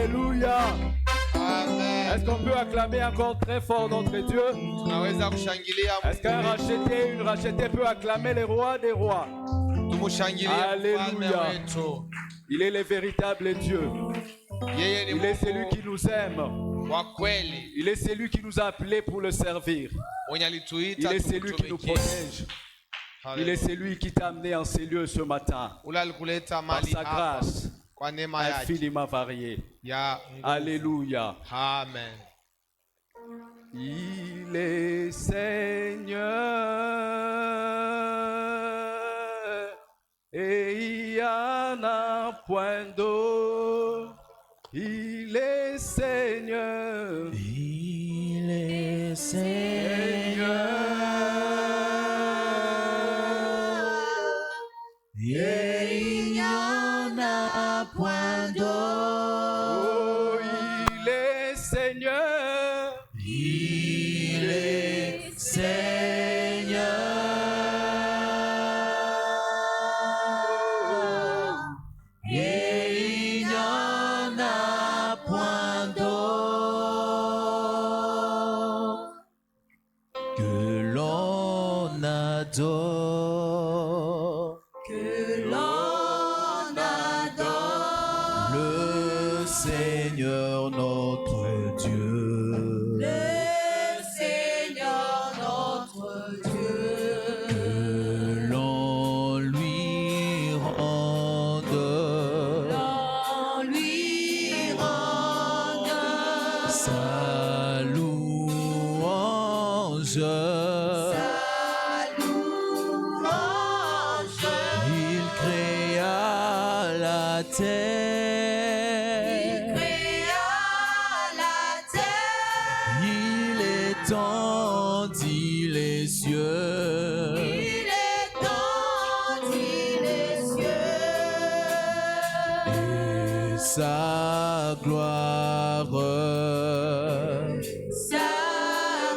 Alléluia. Amen. Est-ce qu'on peut acclamer encore très fort notre Dieu? Tunaweza kushangilia Est-ce qu'un racheté, une rachetée peut acclamer les rois des rois? Tumushangilie mfalme Alléluia. wetu. Il est le véritable Dieu. Yeye ni Il est celui Mungu qui nous aime. wa kweli. Il est celui qui nous a appelés pour le servir. Mwenye Il alituita est celui qui nous tumtumikie. protège. Il est celui qui t'a amené en ces lieux ce matin. Ule alikuleta Par mali sa hapa grâce kwa neema yake infiniment variée. ya nguvu. Alléluia. Amen. Il est Seigneur et il n'y en a point d'autre. Il est Seigneur. Il est Seigneur et il n'y en a point d'autre. Oh, il est Seigneur. Il est Seigneur et il n'y en a point d'autre que l'on adore. Que l'on adore Le Seigneur notre Dieu, le Seigneur notre Dieu, que l'on lui rende l'on lui rende sa louange. sa louange. Il créa la terre, Il créa la terre, il étendit les cieux. il étendit les cieux. Et sa gloire Sa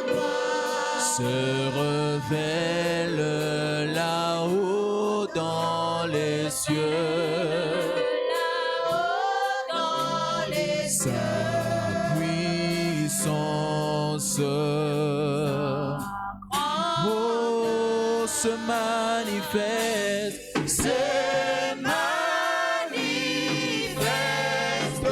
gloire se révèle là-haut dans les cieux. là-haut dans les Sa cieux. puissance oh, se manifeste, se manifeste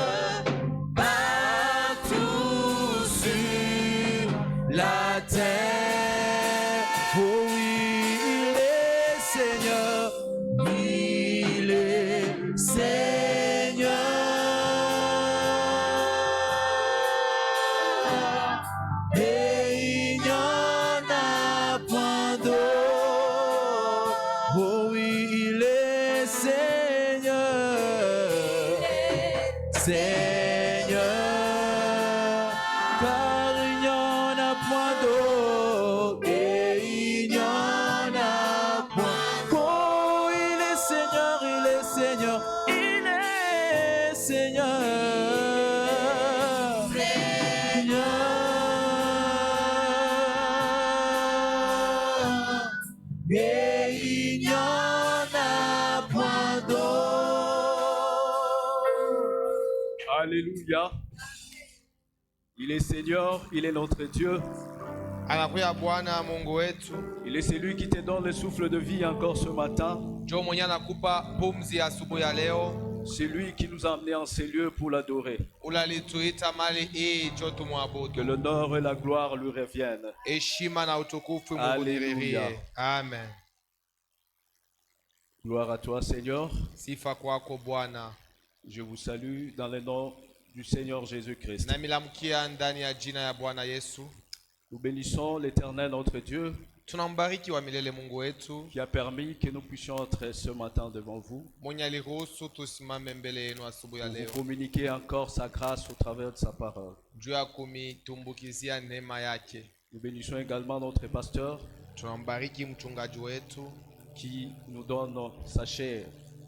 partout sur la terre. Oh oui, il est Seigneur, il est Seigneur et il n'y en a point d'autre. Oh oui, il est Seigneur, Seigneur, car il n'y en a point d'autre et il n'y en a point. Oh, il est Seigneur, il est Seigneur, il est Seigneur. Et il n'y en a point d'autre. Alléluia. Il est Seigneur, il est notre Dieu. Anakuya Bwana Mungu wetu. Il est celui qui te donne le souffle de vie encore ce matin. Njoo mwenye anakupa pumzi ya asubuhi ya leo. C'est lui qui nous a amenés en ces lieux pour l'adorer. Ule alituita mali hii njoo Que tumwabudu. l'honneur et la gloire lui reviennent. Heshima na utukufu Mungu Alléluia. nirerie. Amen. Gloire à toi, Seigneur. Sifa kwako Bwana. Je vous salue dans le nom du Seigneur Jésus-Christ. Na milamkia ndani ya jina ya Bwana Yesu. Nous bénissons l'Éternel, notre Dieu, Tunambariki wa milele Mungu wetu. qui a permis que nous puissions entrer ce matin devant vous Mwenye aliruhusu tusimame mbele yenu asubuhi ya pour vous leo. communiquer encore sa grâce au travers de sa parole. Juu ya kumitumbukizia neema yake. Nous bénissons également notre pasteur Tunambariki mchungaji wetu qui nous donne sa chair,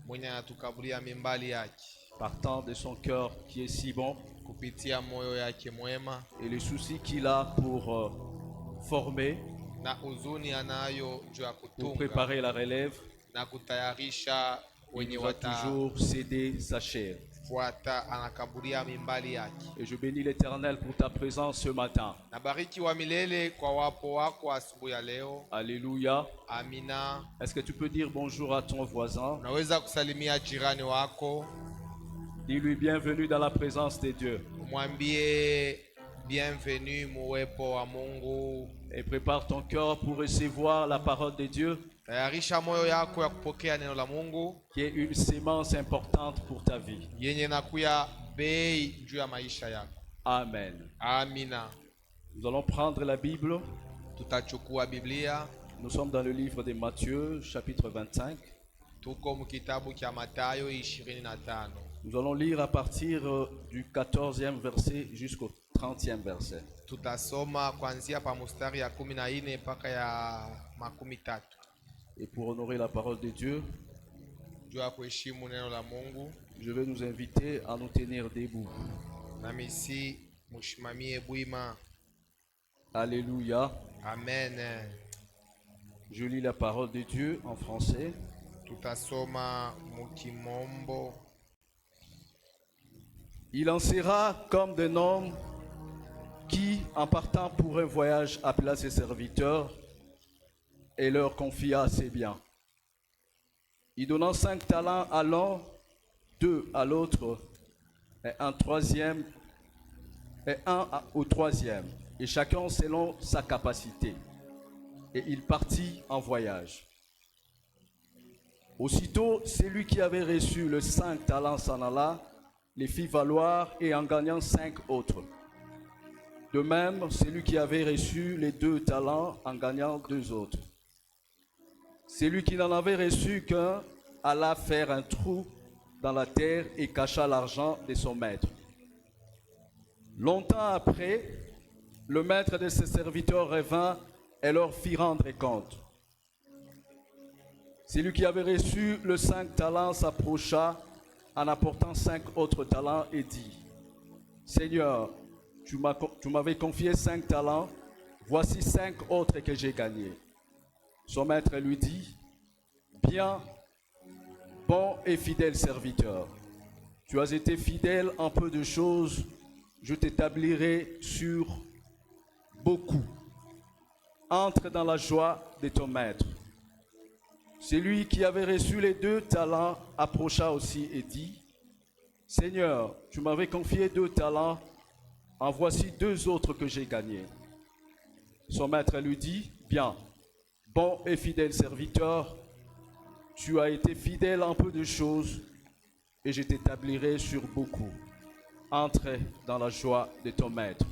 mwenye anatukabulia mimbali yake partant de son cœur qui est si bon, kupitia moyo yake mwema et les soucis qu'il a pour former, na huzuni anayo juu ya pour kutunga préparer la relève. na kutayarisha Il wenye nous a toujours cédé sa chair. anafuata anakaburia mimbali yake. Et je bénis l'Éternel pour ta présence ce matin. Nabariki wa milele kwa wapo wako asubuhi ya leo. Alléluia. Amina. Est-ce que tu peux dire bonjour à ton voisin? Unaweza kusalimia jirani wako, Dis-lui bienvenue dans la présence de Dieu. umwambie bienvenue muwepo wa Mungu. Et prépare ton cœur pour recevoir la parole de Dieu, Tayarisha moyo yako ya kupokea neno la Mungu qui est une sémence importante pour ta vie. yenye nakuya bei juu ya maisha yako. Amen. Amina. Nous allons prendre la Bible. Tutachukua Biblia. Nous sommes dans le livre de Matthieu, chapitre 25. Tuko mkitabu cha Mathayo 25. Nous allons lire à partir du 14e verset jusqu'au 30e verset. Tutasoma kuanzia pa mstari ya 14 mpaka ya 13. Et pour honorer la parole de Dieu, Juu ya kuheshimu neno la Mungu, je vais nous inviter à nous tenir debout. nami si mushimamie bwima. Alléluia. Amen. Je lis la parole de Dieu en français. Tutasoma mukimombo. Il en sera comme d'un homme qui, en partant pour un voyage, appela ses serviteurs et leur confia ses biens. Il donna 5 talents à l'un, 2 à l'autre, et un troisième, et un au troisième, et chacun selon sa capacité. Et il partit en voyage. Aussitôt, celui qui avait reçu le 5 talents s'en alla, les fit valoir et en gagnant 5 autres. De même, celui qui avait reçu les 2 talents en gagnant 2 autres. Celui qui n'en avait reçu qu'un alla faire un trou dans la terre et cacha l'argent de son maître. Longtemps après, le maître de ses serviteurs revint et leur fit rendre compte. Celui qui avait reçu le 5 talents s'approcha en apportant 5 autres talents et dit, « Seigneur, tu m'avais confié 5 talents, voici 5 autres que j'ai gagnés. » Son maître lui dit, « Bien, bon et fidèle serviteur, tu as été fidèle en peu de choses, je t'établirai sur beaucoup. Entre dans la joie de ton maître. » Celui qui avait reçu les 2 talents approcha aussi et dit, « Seigneur, tu m'avais confié 2 talents, en voici 2 autres que j'ai gagnés. » Son maître lui dit, « Bien, bon et fidèle serviteur, tu as été fidèle en peu de choses, et je t'établirai sur beaucoup. Entre dans la joie de ton maître. »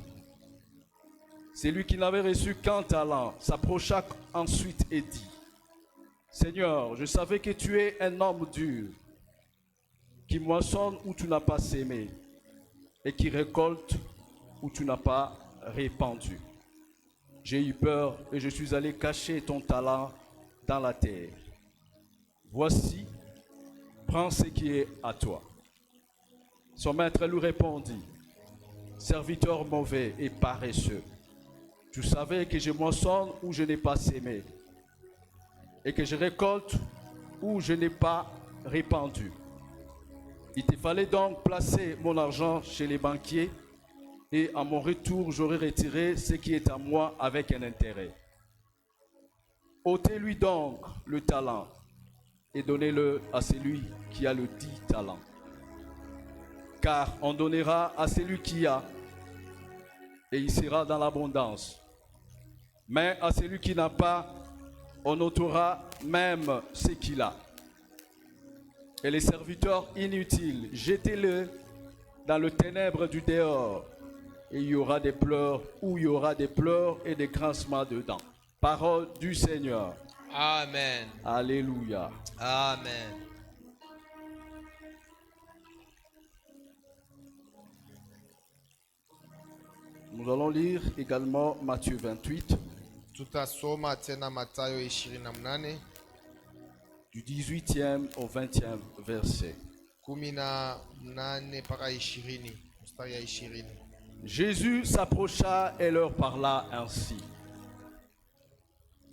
Celui qui n'avait reçu qu'un talent s'approcha ensuite et dit, « Seigneur, je savais que tu es un homme dur, qui moissonne où tu n'as pas sémé, et qui récolte où tu n'as pas répandu. J'ai eu peur et je suis allé cacher ton talent dans la terre. Voici, prends ce qui est à toi. » Son maître lui répondit, « Serviteur mauvais et paresseux, tu savais que je moissonne où je n'ai pas sémé, et que je récolte où je n'ai pas répandu. Il te fallait donc placer mon argent chez les banquiers, et à mon retour, j'aurais retiré ce qui est à moi avec un intérêt. Ôtez-lui donc le talent et donnez-le à celui qui a le 10 talents. Car on donnera à celui qui a, et il sera dans l'abondance. Mais à celui qui n'a pas, on ôtera même ce qu'il a. Et les serviteurs inutiles, jetez-le dans le ténèbre du dehors, et il y aura des pleurs, où il y aura des pleurs et des grincements dedans. Parole du Seigneur. Amen. Alléluia. Amen. Nous allons lire également Matthieu 28, Tutasoma tena Mathayo 28 du 18e au 20e verset. 18 mpaka 20, mstari ya 20. Jésus s'approcha et leur parla ainsi.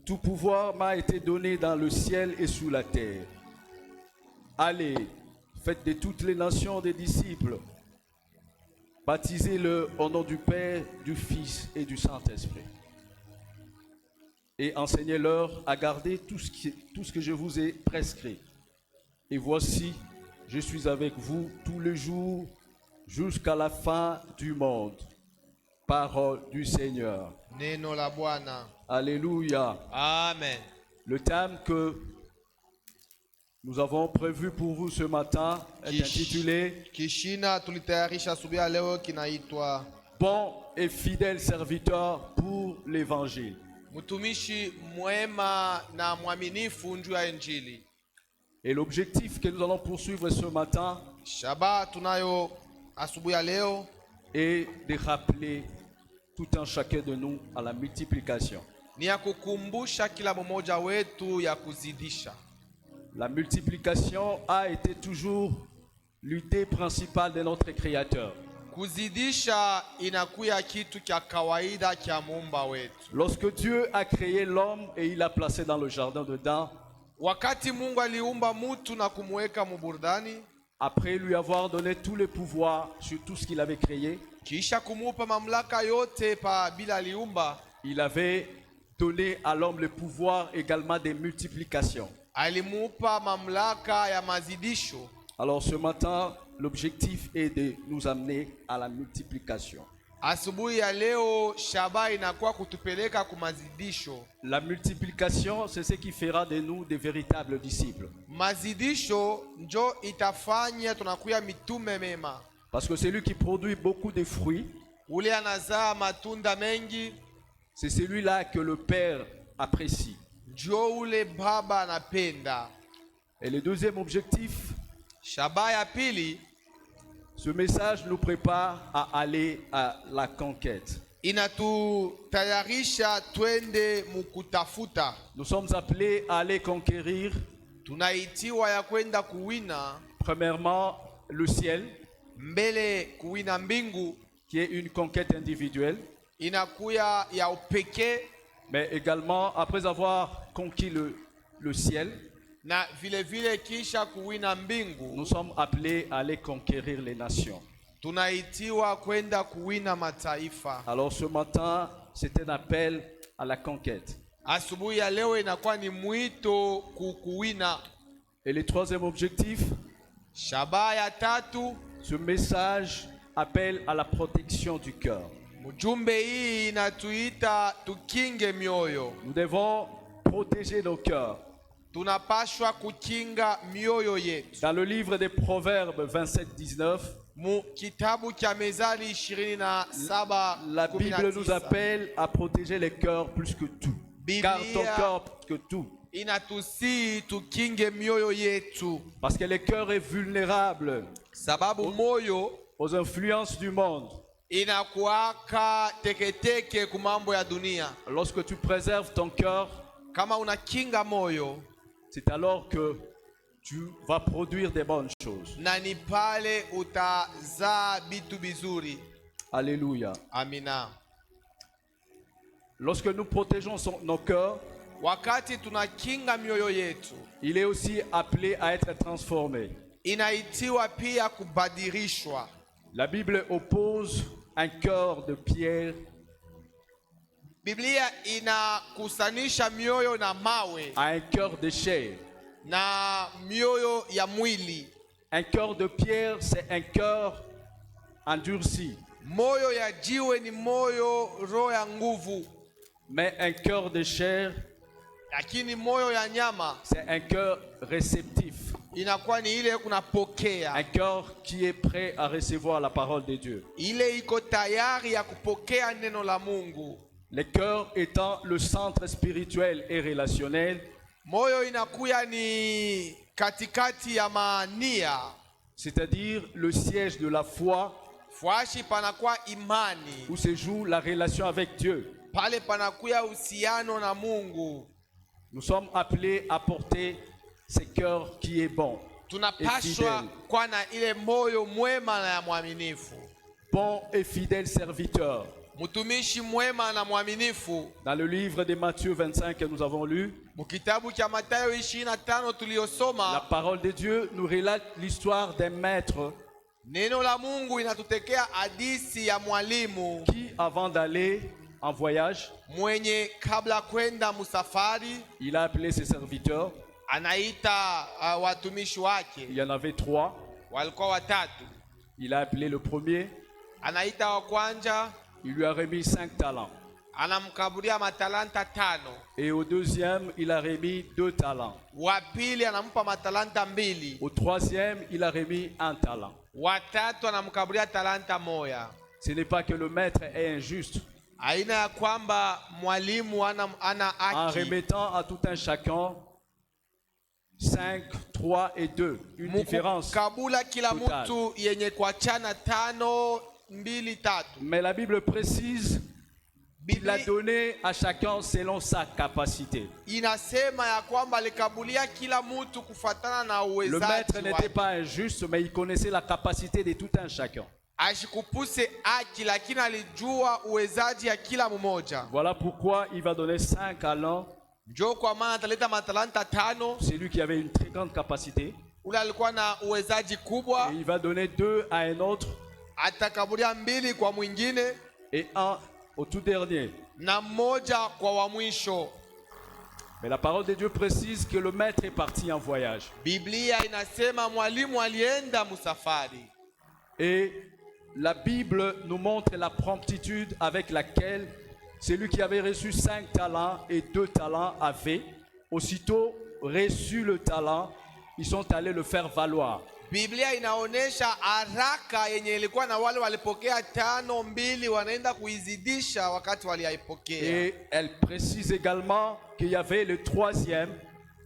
Tout pouvoir m'a été donné dans le ciel et sous la terre. Allez, Faites de toutes les nations des disciples. Baptisez-le au nom du Père, du Fils et du Saint-Esprit. Et enseignez-leur à garder tout ce que je vous ai prescrit. Et voici, je suis avec vous tous les jours jusqu'à la fin du monde. Parole du Seigneur. Neno la Bwana. Alléluia. Amen. Le thème que nous avons prévu pour vous ce matin est intitulé Kishina tulitayarisha asubuhi ya leo kinaitwa Bon et fidèle serviteur pour l'évangile. mtumishi mwema na mwaminifu juu ya Injili. Et l'objectif que nous allons poursuivre ce matin Shaba tunayo asubuhi ya leo est de rappeler tout un chacun de nous à la multiplication. ni ya kukumbusha kila mmoja wetu ya kuzidisha. La multiplication a été toujours l'idée principale de notre Créateur. Kuzidisha inakuya kitu kya kawaida kya muumba wetu. Lorsque Dieu a créé l'homme et il l'a placé dans le jardin d'Éden, Wakati Mungu aliumba mutu na kumweka muburdani, après lui avoir donné tous les pouvoirs sur tout ce qu'il avait créé, kisha kumupa mamlaka yote pa bila aliumba, il avait donné à l'homme le pouvoir également des multiplications. alimupa mamlaka ya mazidisho. Alors ce matin, l'objectif est de nous amener à la multiplication. Asubuhi ya leo shaba inakuwa kutupeleka kumazidisho. La multiplication, c'est ce qui fera de nous des véritables disciples. Mazidisho njo itafanya tunakuya mitume mema. Parce que celui qui produit beaucoup de fruits, Ule anazaa matunda mengi, c'est celui-là que le Père apprécie. njo ule baba anapenda. Et le deuxième objectif, Shaba ya pili, ce message nous prépare à aller à la conquête. inatutayarisha twende mukutafuta. Nous sommes appelés à aller conquérir, Tunaitiwa ya kwenda kuwina premièrement, le ciel, mbele, kuwina mbingu qui est une conquête individuelle, inakuya ya upekee, mais également, après avoir conquis le ciel, na vile vile kisha kuwina mbingu nous sommes appelés à aller conquérir les nations. tunaitiwa kwenda kuwina mataifa. Alors ce matin, c'est un appel à la conquête. Asubuhi ya leo inakuwa ni mwito kukuwina. Et le troisième objectif, Shaba ya tatu, ce message appelle à la protection du cœur. mjumbe hii inatuita tukinge mioyo. Nous devons protéger nos cœurs. Tunapashwa kukinga mioyo yetu. Dans le livre des Proverbes 27-19, Mu kitabu cha Mezali 27, la Bible nous appelle à protéger les cœurs plus que tout. Garde ton cœur plus que tout. inatusi tukinge mioyo yetu, Parce que le cœur est vulnérable sababu moyo aux influences du monde. inakuaka teketeke kumambo ya dunia. Lorsque tu préserves ton cœur, Kama unakinga moyo, c'est alors que tu vas produire des bonnes choses. na ni pale utazaa bitu bizuri. Alléluia. Amina. Lorsque nous protégeons nos cœurs, Wakati tunakinga mioyo yetu, il est aussi appelé à être transformé. inaitiwa pia kubadilishwa. La Bible oppose un cœur de pierre Biblia inakusanisha mioyo na mawe à un cœur de chair. na mioyo ya mwili. Un cœur de pierre, c'est un cœur endurci. Moyo ya jiwe ni moyo roho ya nguvu, Mais un cœur de chair, lakini moyo ya nyama c'est un cœur réceptif. inakuwa ni ile Un kunapokea, cœur qui est prêt à recevoir la parole de Dieu. ile iko tayari ya kupokea neno la Mungu. Le cœur étant le centre spirituel et relationnel, Moyo inakuya ni katikati ya mania, c'est-à-dire le siège de la foi fuashi panakuwa imani, où se joue la relation avec Dieu. pale panakuya uhusiano na Mungu. Nous sommes appelés à porter ce cœur qui est bon, Tunapashwa kuwa na ile moyo mwema na ya mwaminifu. bon et fidèle serviteur. mtumishi mwema na mwaminifu. Dans le livre de Matthieu 25 que nous avons lu, Mukitabu cha Mathayo 25 la tuliyosoma, parole de Dieu nous relate l'histoire d'un maître neno la Mungu inatutekea hadithi ya mwalimu qui, avant d'aller en voyage, mwenye kabla kwenda musafari il a appelé ses serviteurs. anaita watumishi wake. Il y en avait 3. Walikuwa watatu. Il a appelé le premier. Anaita wa kwanza, Il lui a remis 5 talents. anamkaburia matalanta 5. Et au deuxième, il a remis 2 talents. Wa pili anampa matalanta 2. Au troisième, il a remis 1 talent. Wa tatu anamkaburia talanta 1. Ce n'est pas que le maître est injuste. Aina ya kwamba mwalimu ana En haki. remettant à tout un chacun 5, 3 et 2. Une différence. Kabula kila totale. mtu yenye kuachana 5, 2, 3. Mais la Bible précise qu'il a Biblia donné à chacun selon sa capacité. inasema ya kwamba alikabulia kila mtu kufatana na Le uwezaji maître n'était wake. pas injuste, mais il connaissait la capacité de tout un chacun. Ashikupuse haki, lakini alijua uwezaji ya kila mmoja. Voilà pourquoi il va donner 5 à l'un. Njoo kwa maana ataleta matalanta 5. Celui qui avait une très grande capacité. Ule alikuwa na uwezaji kubwa, Et il va donner 2 à un autre atakabulia 2 kwa mwingine et 1 au tout dernier. na 1 kwa wa mwisho. Mais la parole de Dieu précise que le maître est parti en voyage. Biblia inasema mwalimu alienda musafari. Et la Bible nous montre la promptitude avec laquelle celui qui avait reçu 5 talents et 2 talents avait, aussitôt reçu le talent, ils sont allés le faire valoir. Biblia inaonesha haraka yenye ilikuwa na wale walipokea 5, 2 wanaenda kuizidisha wakati waliaipokea. Et elle précise également qu'il y avait le troisième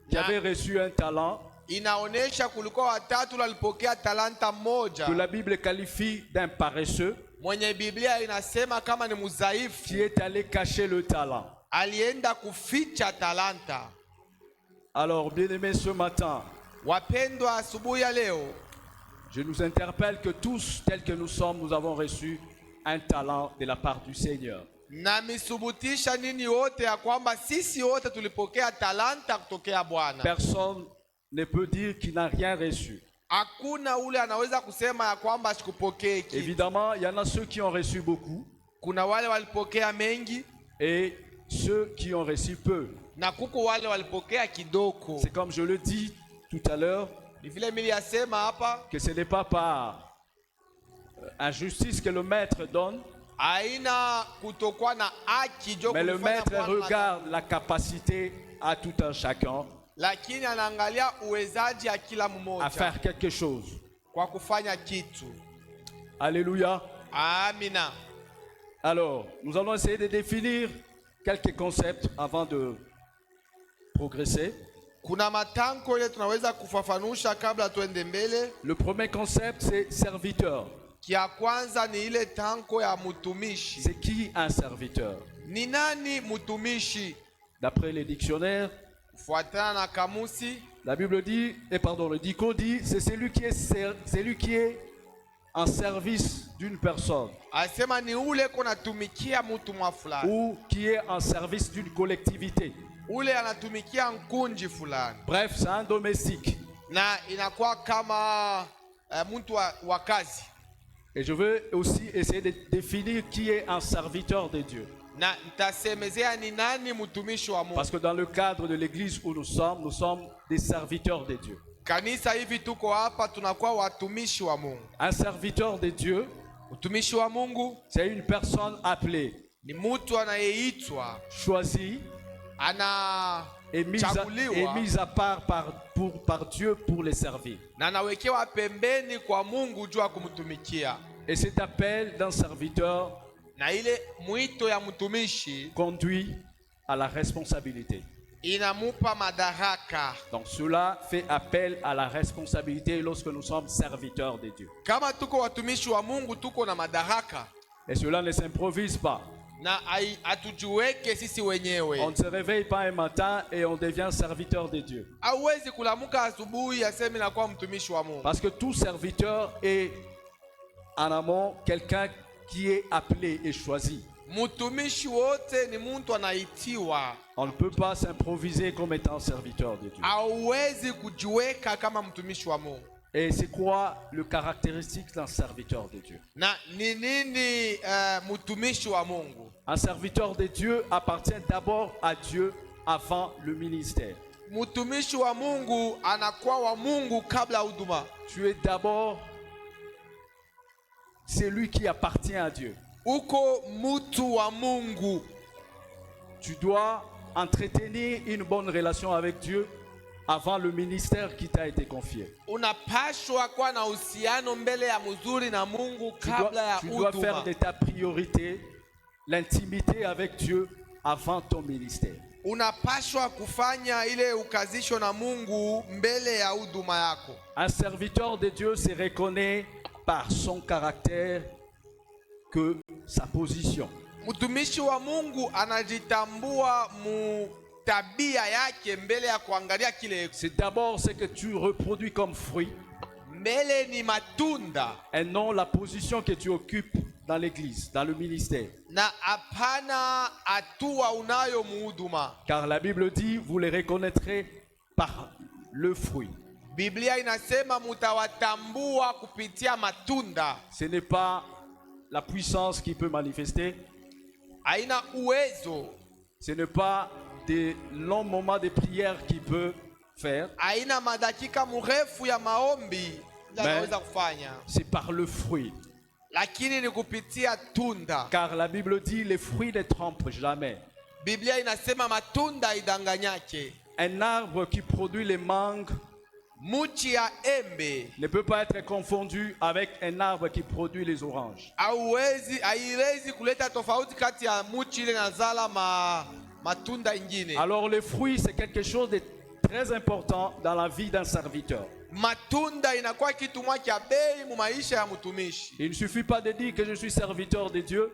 qui avait reçu un talent Inaonesha kulikuwa watatu walipokea talanta que 1. la Bible qualifie d'un paresseux Mwenye Biblia inasema kama ni mudhaifu, qui est allé cacher le talent. alienda kuficha talanta. Alors, bien-aimés, ce matin, Wapendwa, asubuhi ya leo je nous interpelle que tous, tels que nous sommes, nous avons reçu un talent de la part du Seigneur. na misubutisha nini wote ya kwamba sisi wote tulipokea talanta kutokea Bwana. Personne ne peut dire qu'il n'a rien reçu. Hakuna ule anaweza kusema ya kwamba sikupokee kitu. Évidemment, il y en a ceux qui ont reçu beaucoup Kuna wale walipokea mengi et ceux qui ont reçu peu. na kuko wale walipokea kidogo. C'est comme je le dis tout à l'heure, Ni vile niliyasema hapa, que ce n'est pas par injustice que le maître donne, haina kutokuwa na haki jo mais le kulifanya maître Bwana regarde la capacité à tout un chacun lakini anaangalia uwezaji ya kila à mmoja faire quelque chose. kwa kufanya kitu. Alléluia. Amina. Alors, nous allons essayer de définir quelques concepts avant de progresser. Kuna matanko ile tunaweza kufafanusha kabla tuende mbele. Le premier concept, c'est serviteur. Kia kwanza ni ile tanko ya mtumishi. C'est qui un serviteur? Ni nani mtumishi? D'après les dictionnaires, Kufuatana na kamusi, la Bible dit, le dico dit, c'est celui qui est en service d'une personne asema ni ule kunatumikia mtu mwa fulani, ou qui est en service d'une collectivité. ule anatumikia nkunji fulani, Bref, c'est un domestique. na inakuwa kama mtu wa kazi. Et je veux aussi essayer de définir qui est un serviteur de Dieu. Na nitasemezea ni nani mtumishi wa Mungu. Parce que dans le cadre de l'église où nous sommes des serviteurs de Dieu. Kanisa hivi tuko hapa tunakuwa watumishi wa Mungu. Un serviteur de Dieu, Mtumishi wa Mungu c'est une personne appelée, ni mtu anayeitwa, choisie et mise à part par Dieu pour les servir. na anawekewa pembeni kwa Mungu juu ya kumtumikia. Et cet appel d'un serviteur Na ile mwito ya mtumishi conduit à la responsabilité. inamupa madaraka. Donc cela fait appel à la responsabilité lorsque nous sommes serviteurs de Dieu. Kama tuko watumishi wa Mungu tuko na madaraka, Et cela ne s'improvise pas. na hatujiweke sisi wenyewe. On ne se réveille pas un matin et on devient serviteur de Dieu. Hauwezi kulamuka asubuhi aseme na kuwa mtumishi wa Mungu. Parce que tout serviteur est en amont quelqu'un qui est appelé et choisi. Mtumishi wote ni mtu anaitiwa. On ne peut pas s'improviser comme étant serviteur de Dieu. Hauwezi kujiweka kama mtumishi wa Mungu. Et c'est quoi le caractéristique d'un serviteur de Dieu? Na ni nini mtumishi wa Mungu? Un serviteur de Dieu appartient d'abord à Dieu avant le ministère. Mtumishi wa Mungu anakuwa wa Mungu kabla huduma. Tu es d'abord celui qui appartient à Dieu. Uko mtu wa Mungu. Tu dois entretenir une bonne relation avec Dieu avant le ministère qui t'a été confié. Unapashwa kuwa na uhusiano mbele ya mzuri na Mungu kabla ya Tu dois faire huduma. de ta priorité l'intimité avec Dieu avant ton ministère. Unapashwa kufanya ile ukazisho na Mungu mbele ya huduma yako. Un serviteur de Dieu se reconnaît par son caractère que sa position. Mtumishi wa Mungu anajitambua mu tabia yake mbele ya kuangalia kile. C'est d'abord ce que tu reproduis comme fruit Mbele ni matunda et non la position que tu occupes dans l'église, dans le ministère. na hapana hatua unayo muhuduma. Car la Bible dit, vous les reconnaîtrez par le fruit. Biblia inasema mutawatambua kupitia matunda. Ce n'est pas la puissance qui peut manifester. Haina uwezo, Ce n'est pas des longs moments de prière qui peut faire. haina madakika mrefu ya maombi yanaweza kufanya, C'est par le fruit. lakini ni kupitia tunda. Car la Bible dit, les fruits ne trompent jamais. Biblia inasema matunda idanganyake. Un arbre qui produit les mangues Muchi ya embe ne peut pas être confondu avec un arbre qui produit les oranges. haiwezi kuleta tofauti kati ya muchi ile na zala matunda ingine. Alors les fruits, c'est quelque chose de très important dans la vie d'un serviteur. Matunda inakuwa kitu mwa kia bei mu maisha ya mtumishi. Il ne suffit pas de dire que je suis serviteur de Dieu.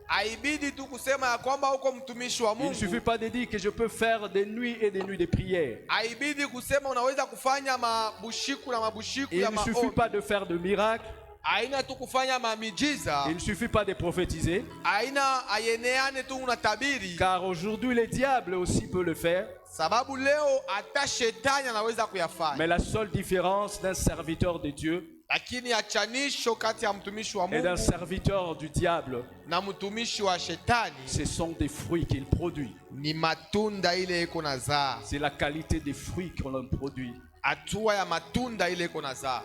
Haibidi tu kusema ya kwamba uko mtumishi wa Il ne suffit Mungu. pas de dire que je peux faire des nuits et des nuits de prière. Haibidi kusema unaweza kufanya mabushiku na mabushiku Il ya ne suffit maombi. pas de faire de miracles. Haina tu kufanya mamijiza. Il ne suffit pas de prophétiser. Haina ayeneane tu unatabiri. Car aujourd'hui, le diable aussi peut le faire. Sababu leo hata shetani anaweza Mais kuyafanya. la seule différence d'un serviteur de Dieu Lakini achanisho kati ya mtumishi wa et d'un Mungu serviteur du diable, na mtumishi wa shetani ce sont des fruits qu'il produit. ni matunda ile iko nazaa. C'est la qualité des fruits qu'on produit Hatua ya matunda ile iko nazaa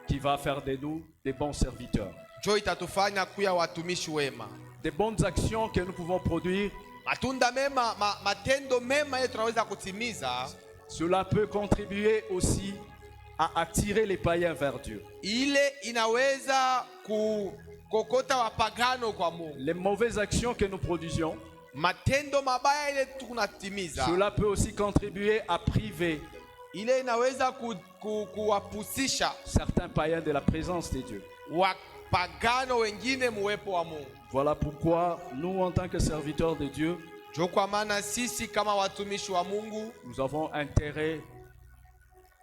qui va faire de nous des bons serviteurs. jo itatufanya kuya watumishi wema. Des bonnes actions que nous pouvons produire, Matunda mema, matendo mema yetu tunaweza kutimiza. cela peut contribuer aussi à attirer les païens vers Dieu. Ile inaweza kukokota wapagano kwa Mungu. Les mauvaises actions que nous produisions, Matendo mabaya ile tunatimiza, cela peut aussi contribuer à priver ile inaweza kuwapusisha certains païens de la présence de Dieu. wapagano wengine muwepo wa Mungu. Voilà pourquoi nous, en tant que serviteurs de Dieu, Jo, kwa maana sisi kama watumishi wa Mungu nous avons intérêt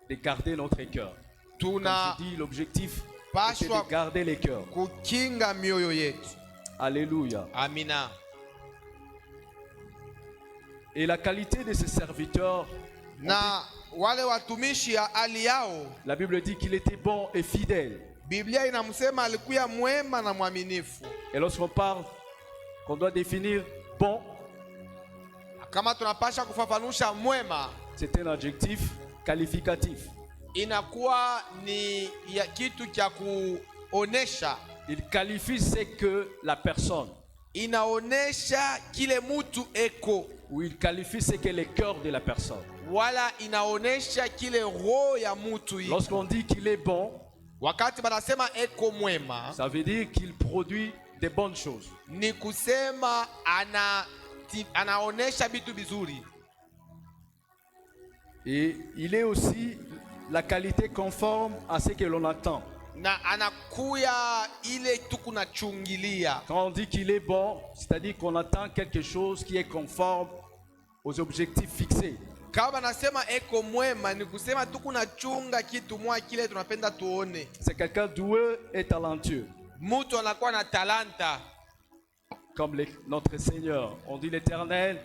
de garder notre cœur. Comme tuna je dis, l'objectif, c'est pashwa de garder les cœurs. kukinga mioyo yetu. Alléluia. Amina. Et la qualité de ces serviteurs, Na wale watumishi ya hali yao, la Bible dit qu'il était bon et fidèle. Biblia inamsema alikuwa mwema na mwaminifu. Et lorsqu'on parle, qu'on doit définir bon, Kama tunapasha kufafanusha mwema, c'est un adjectif qualificatif. inakuwa ni ya kitu cha kuonesha, Il qualifie ce que la personne, inaonesha kile mutu eko, ou il qualifie ce que le cœur de la personne. wala inaonesha kile roho ya mutu iko. Lorsqu'on dit qu'il est bon, Wakati banasema eko mwema, ça veut dire qu'il produit des bonnes choses. ni kusema anaonesha vitu vizuri. Et il est aussi la qualité conforme à ce que l'on attend. Na anakuya ile tukunachungilia. Quand on dit qu'il est bon, c'est-à-dire qu'on attend quelque chose qui est conforme aux objectifs fixés. Kama nasema eko mwema ni kusema tukunachunga kitu mwa kile tunapenda tuone. C'est quelqu'un doué et talentueux. Mtu anakuwa na talanta. comme notre Seigneur. On dit l'Éternel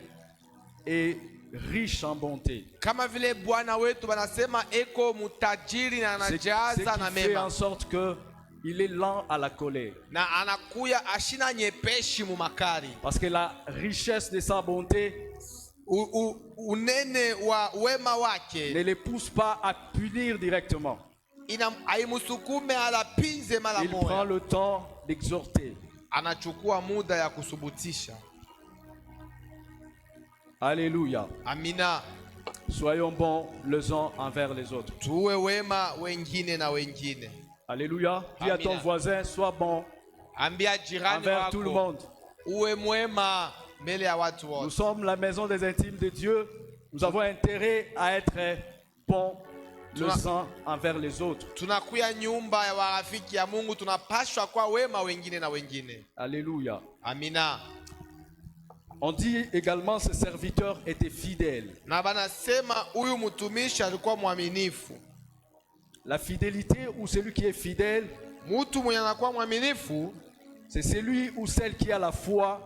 est riche en bonté. Kama vile Bwana wetu banasema eko mutajiri na Ce anajaza na qui fait mema. en sorte que il est lent à la colère. Na anakuya ashina nyepeshi mu makari. Parce que la richesse de sa bonté Unene wa wema ne wake les pousse pas à punir directement. haimusukume ala pinze mara Il prend moja. le temps d'exhorter. Anachukua muda ya kusubutisha. Alléluia. Amina. Soyons bons les uns envers les autres. Tuwe wema wengine na wengine. Alléluia. Dis à ton Amina. voisin, sois bon Ambia jirani envers tout le wako monde. uwe mwema mbele ya watu Nous wote. sommes la maison des intimes de Dieu. Nous avons intérêt à être bons les uns envers les autres. Tunakuya nyumba ya warafiki ya Mungu, tunapashwa kwa wema wengine na wengine. Alléluia. Amina. On dit également ce serviteur était fidèle. Na banasema huyu mtumishi alikuwa mwaminifu. La fidélité ou celui qui est fidèle, Mtu mwenye anakuwa mwaminifu c'est celui ou celle qui a la foi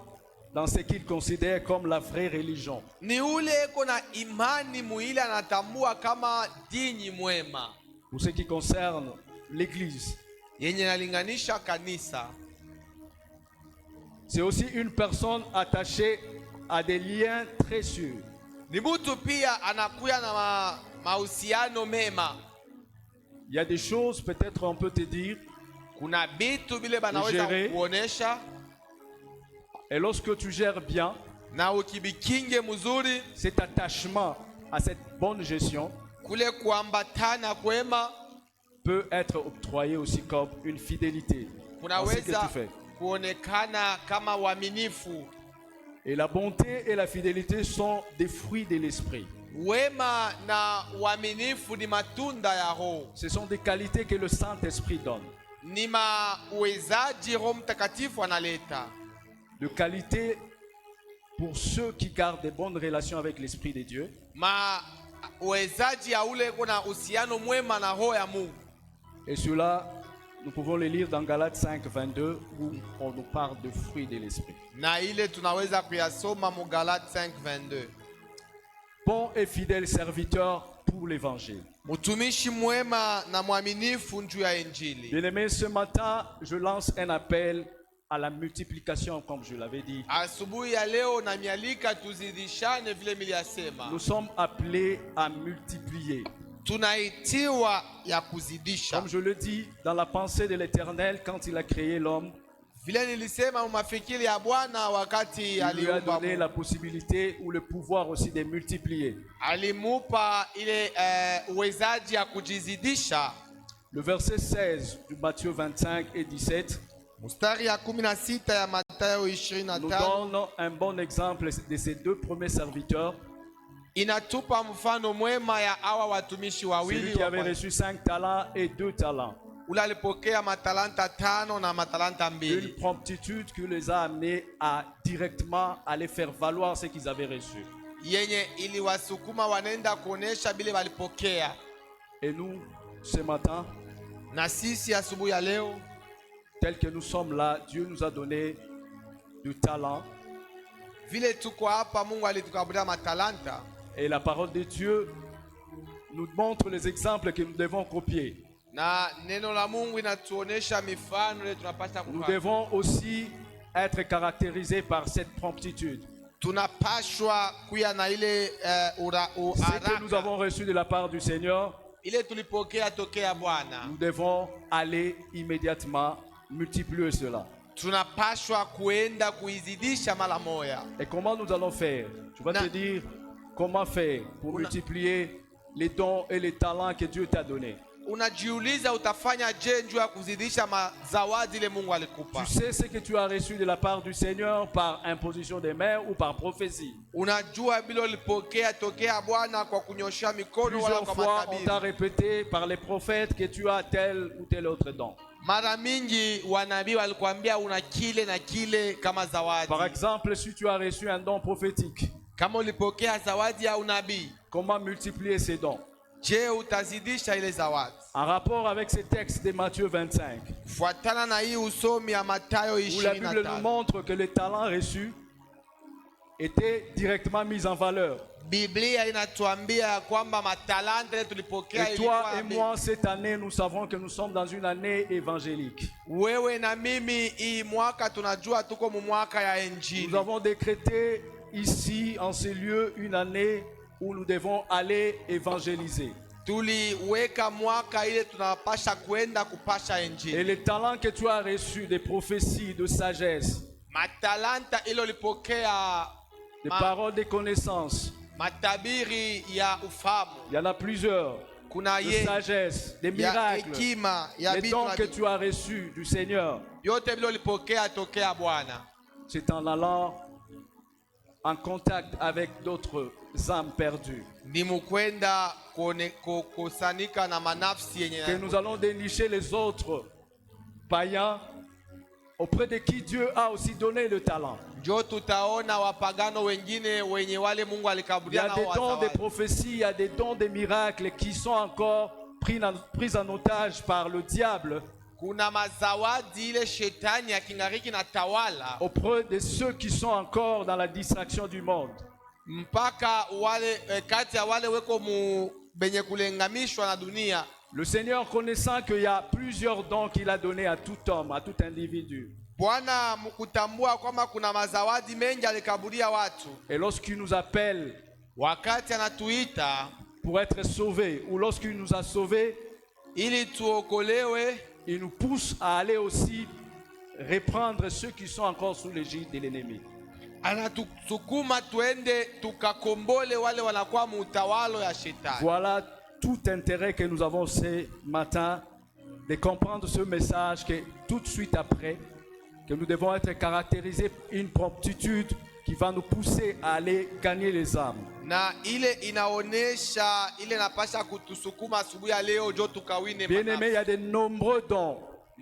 dans ce qu'il considère comme la vraie religion. ni ule eko na imani muile anatambua kama dini mwema Pour ce qui concerne l'Église, yenye nalinganisha kanisa. c'est aussi une personne attachée à des liens très sûrs. Ni mtu pia anakuya na mahusiano mema. Il y a des choses, peut-être on peut te dire, Kuna bitu bile banaweza Ugere. kuonesha et lorsque tu gères bien, na ukibikinge mzuri, cet attachement à cette bonne gestion kule kuambatana kwema peut être octroyé aussi comme une fidélité dans ce que kunaweza tu fais. kuonekana kama uaminifu. Et la bonté et la fidélité sont des fruits de l'esprit. Wema na uaminifu ni matunda ya Roho, Ce sont des qualités que le Saint-Esprit donne. ni mauwezaji Roho Mtakatifu analeta. De qualité pour ceux qui gardent des bonnes relations avec l'Esprit de Dieu. Uwezaji ya ule kuna uhusiano mwema na Roho ya Mungu. Et cela, nous pouvons le lire dans Galates 5, 22, où on nous parle de fruits de l'Esprit. Na ile tunaweza kuyasoma mu Galate 5:22. Bon et fidèle serviteur pour l'Évangile. Mtumishi mwema na mwaminifu njuu ya Injili. Bien-aimés, ce matin, je lance un appel à la multiplication, comme je l'avais dit. Asubuhi ya leo na mialika tuzidishane vile miliasema. Nous sommes appelés à multiplier. Tunaitiwa ya kuzidisha. Comme je le dis, dans la pensée de l'Éternel, quand il a créé l'homme, Vile nilisema mafikiri ya Bwana wakati il lui a aliumba donné Mungu. la possibilité ou le pouvoir aussi de multiplier. Alimupa ile uwezaji ya kujizidisha. Le verset 16 du Matthieu 25 et 17 Mstari ya 16 ya Mathayo nous 25 donne un bon exemple de ces deux premiers serviteurs. inatupa mfano mwema ya hawa watumishi Celui wawili qui wa avait kwanza. reçu 5 talents et 2 talents. Ule alipokea matalanta 5 na matalanta Une 2. promptitude qui les a amenés à directement aller faire valoir ce qu'ils avaient reçu. Yenye iliwasukuma wanaenda kuonesha bile walipokea. Et nous, ce matin, Na sisi asubuhi ya leo tel que nous sommes là, Dieu nous a donné du talent. vile tuko hapa, Mungu alitukabulia matalanta. Et la parole de Dieu nous montre les exemples que nous devons copier. Na neno la Mungu inatuonesha mifano ile tunapaswa Nous kufanya. devons aussi être caractérisés par cette promptitude. Tunapashwa kuya na ile Ce que nous haraka avons reçu de la part du Seigneur, ile tulipokea tokea Bwana. nous devons aller immédiatement multiplier cela. Tunapashwa kuenda kuizidisha mara moja. Et comment nous allons faire? Tu vas te dire comment faire pour multiplier les dons et les talents que Dieu t'a donnés. Unajiuliza utafanya je njuu ya kuzidisha mazawadi ile Mungu alikupa. Tu sais ce que tu as reçu de la part du Seigneur par imposition des mains ou par prophétie. Unajua bila ulipokea tokea Bwana kwa kunyosha mikono wala Plusieurs kwa fois, on matabiri. t'a répété par les prophètes que tu as tel ou tel autre don. Mara mingi wanabii walikwambia una kile na kile kama zawadi. Par exemple, si tu as reçu un don prophétique, Kama ulipokea zawadi ya unabii, comment multiplier ces dons? Je, utazidisha ile zawadi? En rapport avec ces textes de Matthieu 25, Fuatana na hii usomi ya Mathayo où la Bible nous 25. montre que les talents reçus étaient directement mis en valeur. Biblia inatuambia ya kwamba matalanta ile tulipokea Et toi ilikuwa et moi, cette année, nous savons que nous sommes dans une année évangélique. wewe na mimi. Hii mwaka tunajua tuko mu mwaka ya Nous Injili. avons décrété ici, en ces lieux, une année où nous devons aller évangéliser. Tuliweka mwaka ile tunapasha kwenda kupasha Et Injili. les talents que tu as reçus, des prophéties, de sagesse, Matalanta ile ulipokea, des paroles de connaissance, matabiri ya ufahamu, il y en a plusieurs, kuna de ye sagesse, des ya miracles, hekima ya les vitu dons na que vitu. tu as reçus du Seigneur. Yote vile ulipokea tokea Bwana. C'est en allant en contact avec d'autres âmes perdues Ni mukwenda kusanika na manafsi que yenye nous allons dénicher les autres païens auprès de qui Dieu a aussi donné le talent. njo tutaona wapagano wengine wenye wale Mungu Il y alikaburia a nao des dons de wazawadi. prophétie, il y a des dons de miracles qui sont encore pris en otage par le diable Kuna mazawadi ile shetani akingariki na tawala auprès de ceux qui sont encore dans la distraction du monde. mpaka wale kati ya wale weko mu benye kulengamishwa na dunia. Le Seigneur, connaissant qu'il y a plusieurs dons qu'il a donnés à tout homme, à tout individu, Bwana mkutambua kwamba kuna mazawadi mengi alikaburia watu, et lorsqu'il nous appelle wakati anatuita pour être sauvés, ou lorsqu'il nous a sauvés, ili tuokolewe, il nous pousse à aller aussi reprendre ceux qui sont encore sous l'égide de l'ennemi. anatusukuma tuende tukakombole wale wanakuwa muutawalo ya shetani. Voilà tout intérêt que nous avons ce matin de comprendre ce message, que tout de suite après, que nous devons être caractérisés une promptitude qui va nous pousser à aller gagner les âmes. Na ile inaonesha ile napasha kutusukuma asubuhi ya leo jo tukawine Bien-aimés, il y a manafsi. de nombreux dons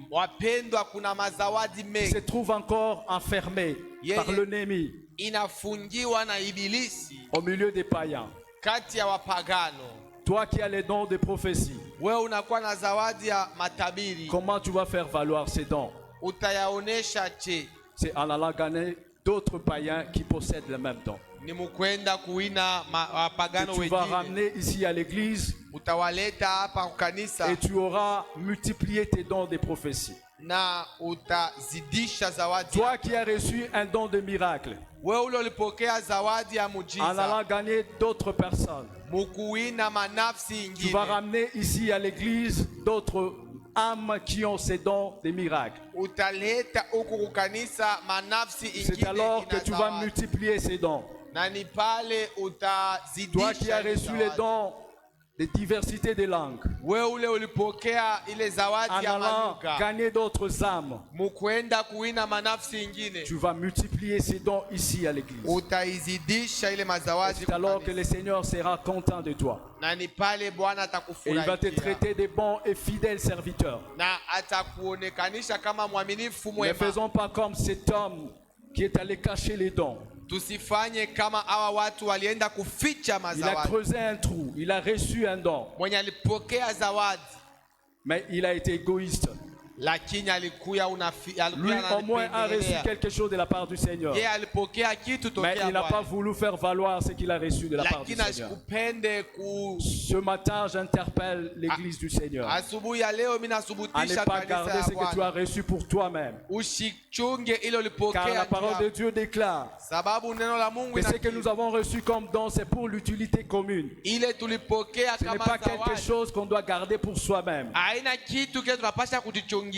Wapendwa, kuna mazawadi qui mengi se trouvent encore enfermés Yeah, par yeah. l'ennemi inafungiwa na ibilisi au milieu des païens. kati ya wapagano. Toi qui as les dons de prophétie, Wewe unakuwa na zawadi ya matabiri, comment tu vas faire valoir ces dons? utayaonesha che? C'est en allant gagner d'autres païens qui possèdent les mêmes dons. Ni mukwenda kuina wapagano Que tu vas wengine, ramener ici à l'église utawaleta hapa kukanisa et tu auras multiplié tes dons de prophétie. na utazidisha zawadi. Toi qui as reçu un don de miracle, Wewe ule ulipokea zawadi ya en allant mujiza, gagner d'autres personnes, mukuina manafsi tu vas ingine, ramener ici à l'église d'autres âmes qui ont ces dons de miracle. utaleta huku kukanisa manafsi C'est ingine alors que ina tu vas zawadi. multiplier ces dons. Na ni pale Toi qui as utazidisha ile reçu les zawadi. dons de diversité de langues, Wewe ule ulipokea ile en zawadi ya allant malugha, gagner d'autres âmes, mukwenda kuina manafsi ingine, tu vas multiplier ces dons ici à l'église. utaizidisha ile mazawadi C'est alors que kukanisa. le Seigneur sera content de toi. Na ni pale Bwana Et il va te atakufurahikia traiter de bons et fidèles serviteurs. na atakuonekanisha kama mwaminifu Ne mwema. faisons pas comme cet homme qui est allé cacher les dons. Tusifanye kama hawa watu walienda kuficha Il a mazawadi. creusé un trou, il a reçu un don, Mwenye alipokea zawadi mais il a été égoïste. lakini alikuya Lui au moins a reçu anapendelea. quelque chose de la part du Seigneur. Yeye alipokea kitu Mais tokea il n'a pas Bwana, voulu faire valoir ce qu'il a reçu de la part du lakini Seigneur. asikupende Ce matin, j'interpelle l'église du Seigneur asubuhi ya leo. Mimi à ne nasubutisha pas kanisa garder ya ce que tu Bwana, as reçu pour toi-même. usichunge ile Car ulipokea la parole de tu Dieu déclare yako. Sababu neno la Mungu que ce que inasema, nous avons reçu comme don, c'est pour l'utilité commune. ile tulipokea Ce n'est kama pas quelque zawadi chose qu'on doit garder pour soi-même. haina kitu kile tunapasha kujichungilia.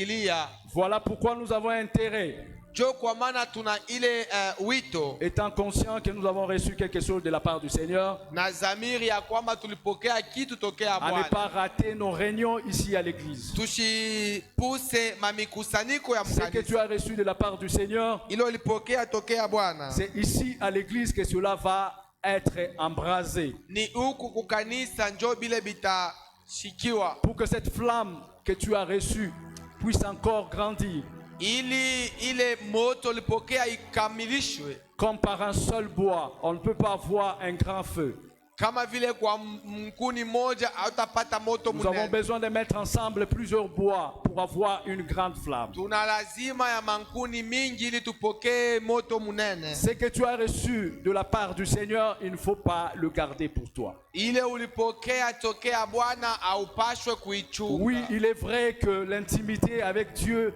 Voilà pourquoi nous avons intérêt, Jo, kwa maana tuna ile wito étant conscients que nous avons reçu quelque chose de la part du Seigneur, na dhamiri ya kwamba tulipokea kitu tokea à ne Bwana. pas rater nos réunions ici à l'église. Tusipuse mamikusanyiko ya Ce que tu mkanisa. as reçu de la part du Seigneur, Ile ulipokea tokea Bwana c'est ici à l'église que cela va être embrasé. ni huku kukanisa, njo bile bitashikiwa Pour que cette flamme que tu as reçue puisse encore grandir, ili ile moto ulipokea ikamilishwe. comme par un seul bois. On ne peut pas voir un grand feu. Kama vile kwa mkuni moja hautapata moto Nous avons munene. besoin de mettre ensemble plusieurs bois pour avoir une grande flamme. Tuna lazima ya mankuni mingi ili tupokee moto munene. Ce que tu as reçu de la part du Seigneur, il ne faut pas le garder pour toi. Ile ulipokea tokea Bwana haupashwe kuichunga. Oui, il est vrai que l'intimité avec Dieu,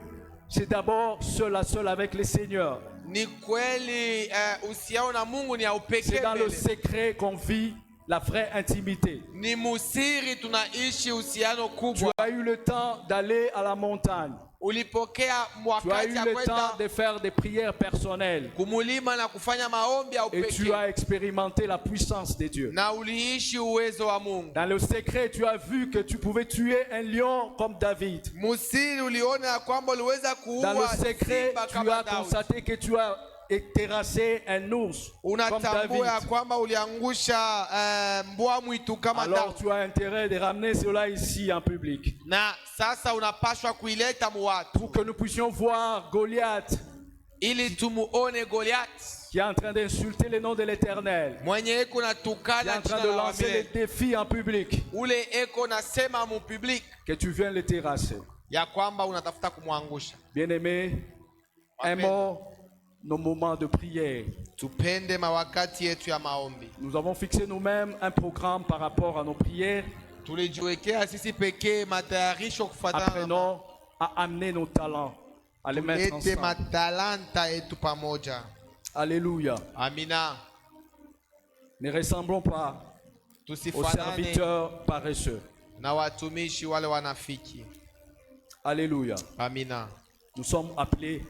c'est d'abord seul à seul avec le Seigneur. Ni kweli uhusiano na Mungu ni ya upekee C'est dans le mbele. secret qu'on vit la vraie intimité. Ni musiri tunaishi uhusiano Tu kubwa. as eu le temps d'aller à la montagne. Ulipokea Tu as wakati eu ya le temps kwenda de faire des prières personnelles. kumulima na kufanya maombi ya Et tu upekee. as expérimenté la puissance de Dieu. Na uliishi uwezo wa Mungu. Dans le secret, tu as vu que tu pouvais tuer un lion comme David. Musiri uliona ya kwamba uliweza Dans le kuua secret, simba tu kama as Daudi. constaté que tu as terrassé un ours comme Unatambua ya David. kwamba uliangusha mbwa mwitu kama Alors Daudi. tu as intérêt de ramener cela ici en public. Na sasa unapashwa kuileta muwatu Pour que nous puissions voir Goliath ili tumuone Goliath qui est en train d'insulter le nom de l'Éternel. mwenye eko na Qui est tukana en train jina de la lancer les wamile. défis en public. Ule eko nasema mu public Que tu viens le terrasser. ya kwamba unatafuta kumwangusha. Bien-aimés, aimons nos moments de prière. Tupende mawakati yetu ya maombi. Nous avons fixé nous-mêmes un programme par rapport à nos prières. Tulijiwekea sisi pekee matayarisho kufuatana na Apprenons à amener nos talents, à les mettre tulete ensemble. matalanta yetu pamoja. Alléluia. Amina. Ne ressemblons pas aux Tusifanane serviteurs paresseux. na watumishi wale wanafiki. Alléluia. Amina. Nous sommes appelés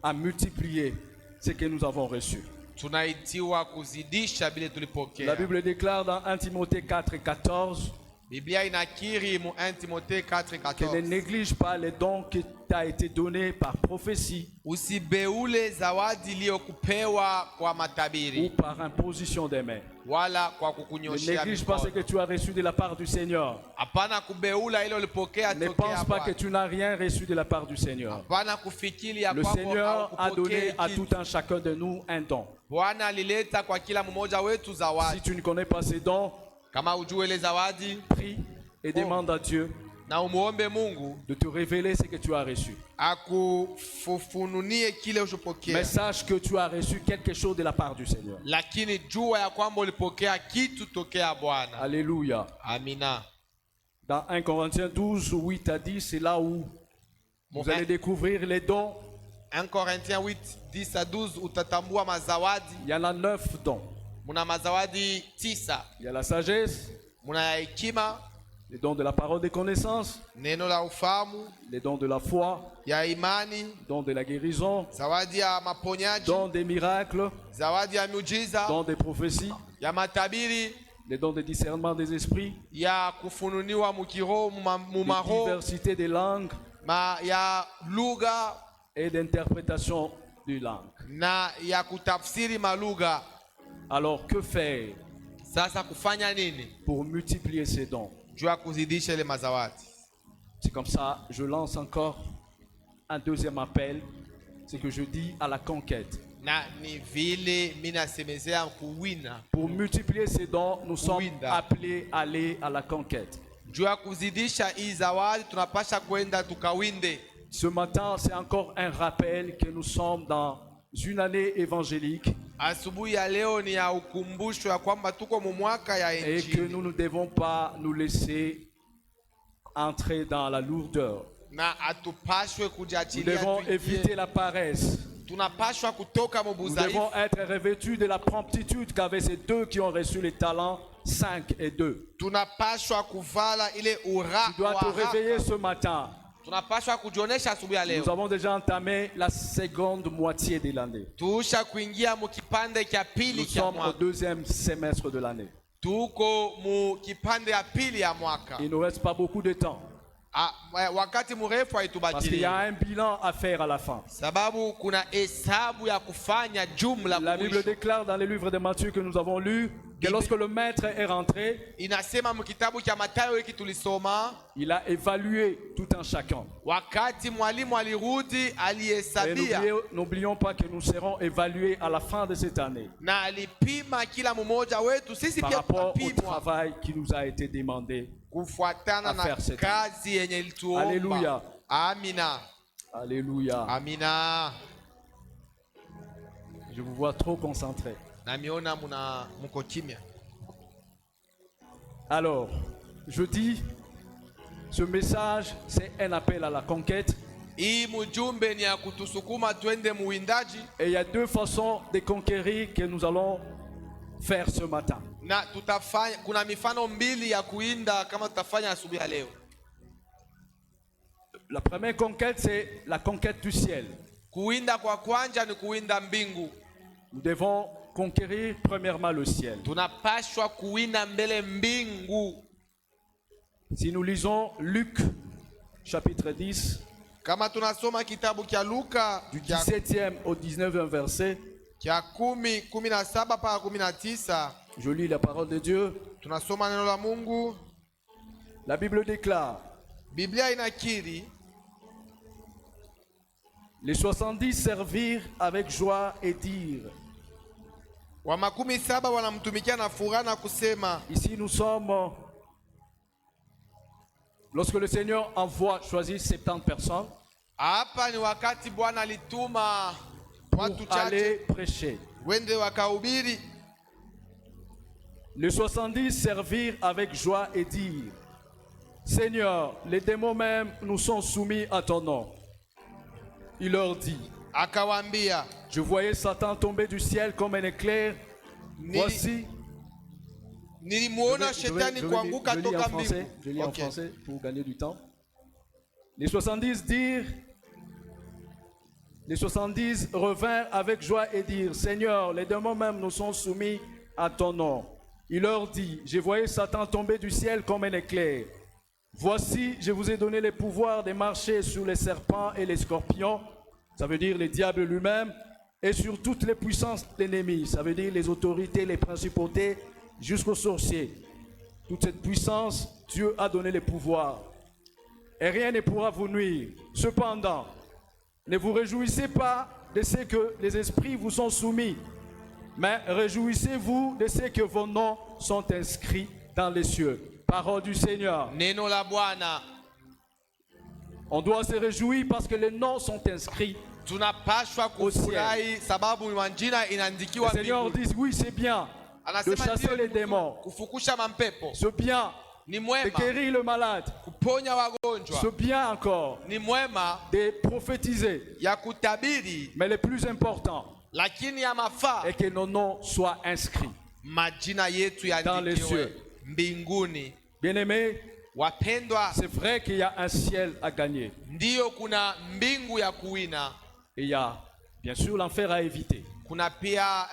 à multiplier ce que nous avons reçu. Tunaitiwa kuzidisha bile La tulipokea. Bible déclare dans 1 Timothée 4:14 Biblia inakiri mu 1 Timothée que ne 4:14. néglige pas les dons qui t'a été donné par prophétie Usibeule zawadi iliyokupewa kwa ou matabiri par imposition des mains. wala kwa Ne kukunyoshea néglige pas ce mikono. que tu as reçu de la part du Seigneur. Hapana kubeula ile ulipokea Ne tokea pense pas que Bwana. tu n'as rien reçu de la part du Seigneur. Hapana kufikiri ya Le kwamba Seigneur a donné à haukupokea tout kitu. un chacun de nous un don. Bwana alileta kwa kila mmoja wetu Si zawadi. tu ne connais pas ces dons, Kama ujue ile zawadi prie et demande à Dieu na umuombe Mungu de te révéler ce que tu as reçu. akufununie kile Mais ulichopokea. sache que tu as reçu quelque chose de la part du Seigneur. Lakini jua ya kwamba ulipokea kitu tokea Bwana. Alléluia. Amina. Dans 1 Corinthiens 12, 8 à 10, c'est là où vous Mon allez découvrir les dons. 1 Corinthiens 8, 10 à 12 utatambua mazawadi. Il y en a 9 dons. Muna mazawadi 9. Il y a la sagesse, Muna ya hekima, les dons de la parole de connaissance, neno la ufahamu, les dons de la foi, ya imani, dons de la guérison, zawadi ya maponyaji, dons des miracles, zawadi ya miujiza, dons des prophéties, ya matabiri, les dons de discernement des esprits, ya kufununiwa mukiroho de mumaroho, diversité des langues ya lugha et d'interprétation des langues. na ya kutafsiri malugha. Alors que faire Sasa kufanya nini pour multiplier ces dons? juu ya kuzidisha ile mazawadi? C'est comme ça, je lance encore un deuxième appel, c'est que je dis à la conquête. Na ni vile mimi nasemezea kuwina. Pour multiplier ces dons, nous sommes Winda. appelés à aller à la conquête. Juu ya kuzidisha hii zawadi tunapasha kwenda tukawinde. Ce matin, c'est encore un rappel que nous sommes dans une année évangélique Asubuhi ya leo ni ya ukumbusho ya kwamba tuko mu mwaka ya et que injili nous ne devons pas nous laisser entrer dans la lourdeur. na hatupashwe Nous kujiachilia devons éviter tuingie. la paresse. Tunapashwa kutoka mu Nous budhaifu. devons être revêtus de la promptitude qu'avaient ces deux qui ont reçu les talents 5 et 2. Tunapashwa kuvala ile ura Tu dois te wa réveiller haraka. ce matin. Tunapashwa kujionesha asubuhi ya Nous leo. avons déjà entamé la seconde moitié de l'année. Tuusha kuingia mu kipande cha pili Nous cha sommes au mwaka. deuxième semestre de l'année. Tuko mu kipande ya pili ya mwaka. Il ne nous reste pas beaucoup de temps Wakati mrefu parce qu'il y a haitubakilie. un bilan à faire à la fin. Sababu kuna hesabu ya kufanya jumla La Bible mwisho. déclare dans le livre de Matthieu que nous avons lu que lorsque le maître est rentré, inasema mkitabu cha Mathayo hiki tulisoma, il a évalué tout un chacun. wakati mwalimu alirudi Et alihesabia n'oublions pas que nous serons évalués à la fin de cette année na alipima kila mmoja wetu. Sisi par pia rapport au tutapimwa travail qui nous a été demandé. kufuatana à na faire cette kazi yenye ilituomba. Alléluia. Amina. Alléluia. Amina. Je vous vois trop concentrés. Namiona muko kimya. Alors, je dis, ce message, c'est un appel à la conquête. Hii mjumbe ni ya kutusukuma twende muwindaji, Et il y a deux façons de conquérir que nous allons faire ce matin. na tutafanya, kuna mifano mbili ya kuinda kama tutafanya asubuhi ya leo. La première conquête, c'est la conquête du ciel. Kuwinda kwa kwanja ni kuwinda mbingu. Nous devons conquérir premièrement le ciel. Tunapashwa kuwinda mbele mbingu. Si nous lisons Luc chapitre 10, Kama tunasoma kitabu cha Luka du 17e au 19e verset, cha 17 mpaka 19, je lis la parole de Dieu. tunasoma neno la Mungu. La Bible déclare, Biblia inakiri les 70 servirent avec joie et dirent. wa 70 wanamtumikia na furaha na kusema. Ici nous sommes, lorsque le Seigneur envoie, choisit 70 personnes Hapa ni wakati Bwana alituma watu pour aller chache prêcher. wende wakahubiri. Les 70 servirent avec joie et dirent, Seigneur, les démons même nous sont soumis à ton nom. Il leur dit, Akawaambia, je voyais Satan tomber du ciel comme un éclair. Voici, nilimuona shetani kuanguka je lis en toka français, mbingu. je lis en Okay. français pour gagner du temps. Les 70 dirent, les 70 revinrent avec joie et dirent, Seigneur, les démons même nous sont soumis à ton nom. Il leur dit, je voyais Satan tomber du ciel comme un éclair. Voici, je vous ai donné le pouvoir de marcher sur les serpents et les scorpions, ça veut dire les diables lui-même, et sur toutes les puissances de l'ennemi, ça veut dire les autorités, les principautés, jusqu'aux sorciers. Toute cette puissance, Dieu a donné le pouvoir. Et rien ne pourra vous nuire. Cependant, ne vous réjouissez pas de ce que les esprits vous sont soumis, mais réjouissez-vous de ce que vos noms sont inscrits dans les cieux. Parole du Seigneur. Neno la Bwana. On doit se réjouir parce que les noms sont inscrits. Tunapashwa kufurahi sababu majina Le inaandikiwa Seigneur mbinguni. dit, oui, c'est bien de Anasema chasser ndio les ni démons. kufukusha mampepo. C'est bien Ni de mwema guérir le malade. kuponya wagonjwa. C'est bien encore Ni mwema de prophétiser. ya kutabiri, Mais le plus important lakini ya mafaa est que nos noms soient inscrits. majina yetu Dans les cieux. yaandikiwe mbinguni. Bien-aimés, Wapendwa, c'est vrai qu'il y a un ciel à gagner. ndiyo kuna mbingu ya kuwina, Et il y a bien sûr l'enfer à éviter. kuna pia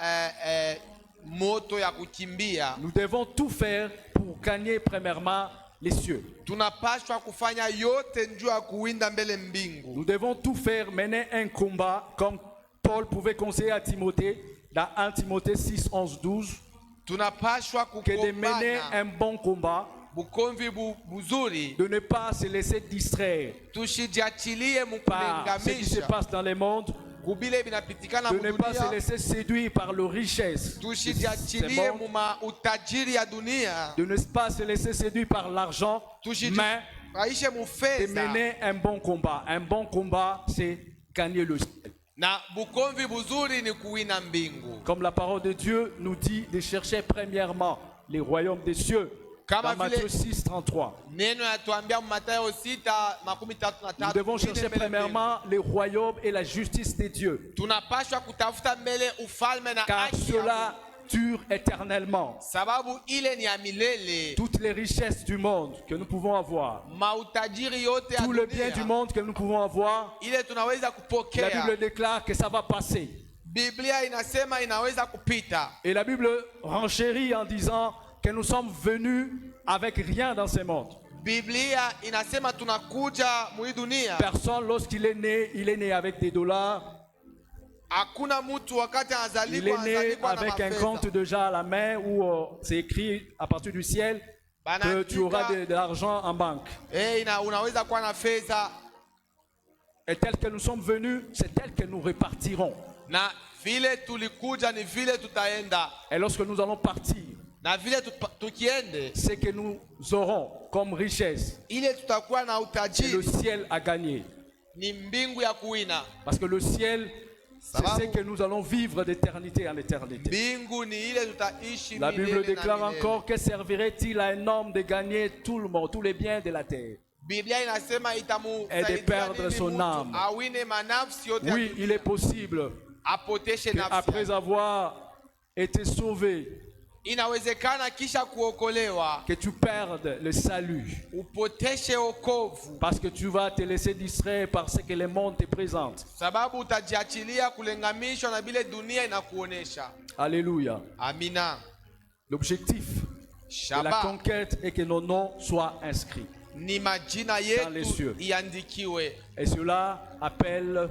moto ya kukimbia. Nous devons tout faire pour gagner premièrement les cieux. Tunapashwa kufanya yote njuu ya kuwinda mbele mbingu. Nous devons tout faire, mener un combat comme Paul pouvait conseiller à Timothée dans 1 Timothée 6, 11, 12, Tunapashwa que de mener kukombana un bon combat, bukomvi buzuri, de ne pas se laisser distraire tushijiachilie par ce qui se mukulengamisha passe dans le monde, kubile binapitikana de ne pas se mudunia, laisser séduire par le richesse, de ce tushijiachilie monde, muma utajiri ya dunia, de ne pas se laisser séduire par l'argent, mais tujiaishe de mufeza mener un bon combat. Un bon combat, c'est gagner le ciel. na bukomvi buzuri ni kuwina mbingu. Comme la parole de Dieu nous dit de chercher premièrement les royaumes des cieux. Kama Dans Matthieu vile 6, 33. neno yatuambia Mathayo 6:33. Nous devons chercher premièrement les royaumes et la justice de Dieu. Tunapashwa kutafuta mbele ufalme na Car haki ya cela dure éternellement. sababu ile ni ya milele. Toutes les richesses du monde que nous pouvons avoir, Mautajiri yote ya tout le bien du dunia monde que nous pouvons avoir, ile tunaweza la kupokea. Bible déclare que ça va passer. Biblia inasema inaweza kupita. Et la Bible renchérit en disant que nous sommes venus avec rien dans ce monde. Biblia inasema tunakuja mwi dunia, Personne, lorsqu'il est né, il est né avec des dollars. Hakuna mtu wakati Il anazaliwa est né anazaliwa na avec un mafedha. compte déjà à la main où c'est écrit à partir du ciel que tu auras de l'argent en banque. Unaweza kuwa na fedha Et tel que nous sommes venus, c'est tel que nous répartirons. na vile tulikuja ni vile tutaenda, Et lorsque nous allons partir, na vile tukiende ce que nous aurons comme richesse, ile tutakuwa na c'est le utajiri ciel à gagner. ni mbingu ya kuwina. Parce que le ciel, c'est Sababu- ce que nous allons vivre d'éternité en éternité. Mbingu ni ile tutaishi La Bible milele na déclare milele. encore que servirait-il à un homme de gagner tout le monde, tous les biens de la terre. Biblia inasema Et itamsaidia de perdre nini son mtu âme. awine manafsi yote ya Oui, il dunia, est possible apoteshe nafsi qu'après yake. avoir été sauvé, Inawezekana kisha kuokolewa que tu perdes le salut. upoteshe wokovu, Parce que tu vas te laisser distraire par ce que le monde te présente. sababu utajiachilia kulengamishwa na vile dunia inakuonesha. Alléluia. Amina. L'objectif de la Shaba conquête est que nos noms soient inscrits. ni majina Dans les yetu cieux. iandikiwe. Et cela appelle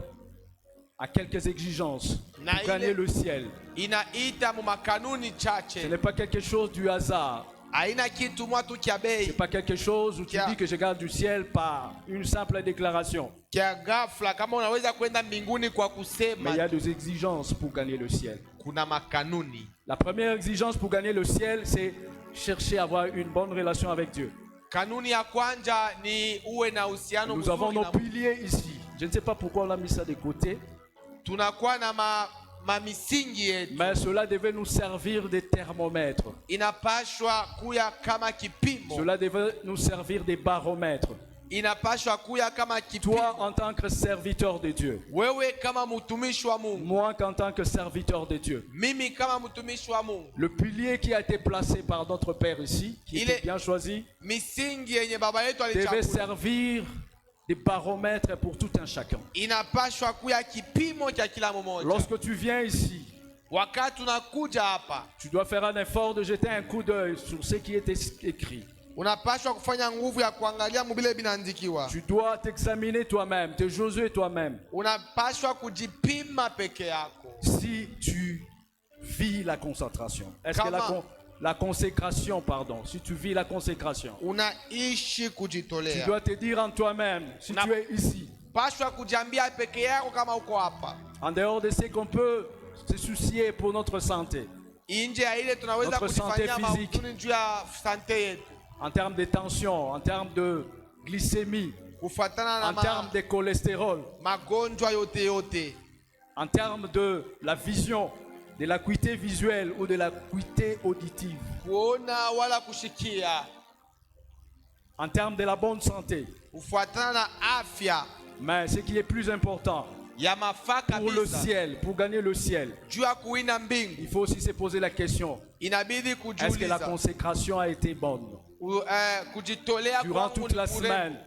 à quelques exigences Na pour gagner ile- le ciel. Inaita mu makanuni Ce chache, n'est pas quelque chose du hasard. haina kitu mwatu kya Ce bei n'est pas quelque chose où tu Kia- dis que je garde du ciel par une simple déclaration. kya ghafla, kama unaweza kwenda mbinguni kwa Mais il y a kusema. des exigences pour gagner le ciel. Kuna makanuni. La première exigence pour gagner le ciel, c'est chercher à avoir une bonne relation avec Dieu. Kanuni ya kwanza ni uwe na uhusiano Nous avons mzuri nos na piliers ici. Je ne sais pas pourquoi on a mis ça de côté, tunakuwa na misingi yetu, mais cela devait nous servir de thermomètre. inapashwa kuya kama kipimo, Cela devait nous servir de baromètre. inapashwa kuya kama Toi, kipimo. en tant que serviteur de Dieu, Wewe kama mtumishi wa Mungu, moi, qu'en tant que serviteur de Dieu, mimi kama mtumishi wa Mungu, le pilier qui a été placé par notre Père ici, qui Il était est- bien choisi, misingi yenye baba yetu devait alichagua servir de baromètre pour tout un chacun. inapashwa kuya kipimo cha kila mmoja. Lorsque tu viens ici, Wakati unakuja hapa, tu dois faire un effort de jeter un coup d'œil sur ce qui est écrit. unapashwa kufanya nguvu ya kuangalia mubile binaandikiwa. Tu dois t'examiner toi-même, te jauger toi-même. Unapashwa kujipima peke yako. Si tu vis la concentration. Est-ce que Comment? la consécration, pardon, si tu vis la consécration, Unaishi tu kujitolea. dois te dire en toi-même, si Na- tu es ici, Pashwa kujiambia peke yako kama uko hapa. en dehors de ce qu'on peut se soucier pour notre santé, Nje ya ile tunaweza Notre santé kujifanyia physique. mauzuni juu ya sante yetu, en termes de tension, en termes de glycémie, kufuatana na en termes de cholestérol, magonjwa yote yote, en termes de la vision, de l'acuité visuelle ou de l'acuité auditive, kuona wala kushikia, en termes de la bonne santé. kufuatana na afya Mais ce qui est plus important, ya mafaa pour le kabisa ciel, pour gagner le ciel, juu ya kuwina mbingu, il faut aussi se poser la question, inabidi est-ce que la kujiuliza consécration a été bonne? kujitolea Durant kwangu toute ni la bure. semaine,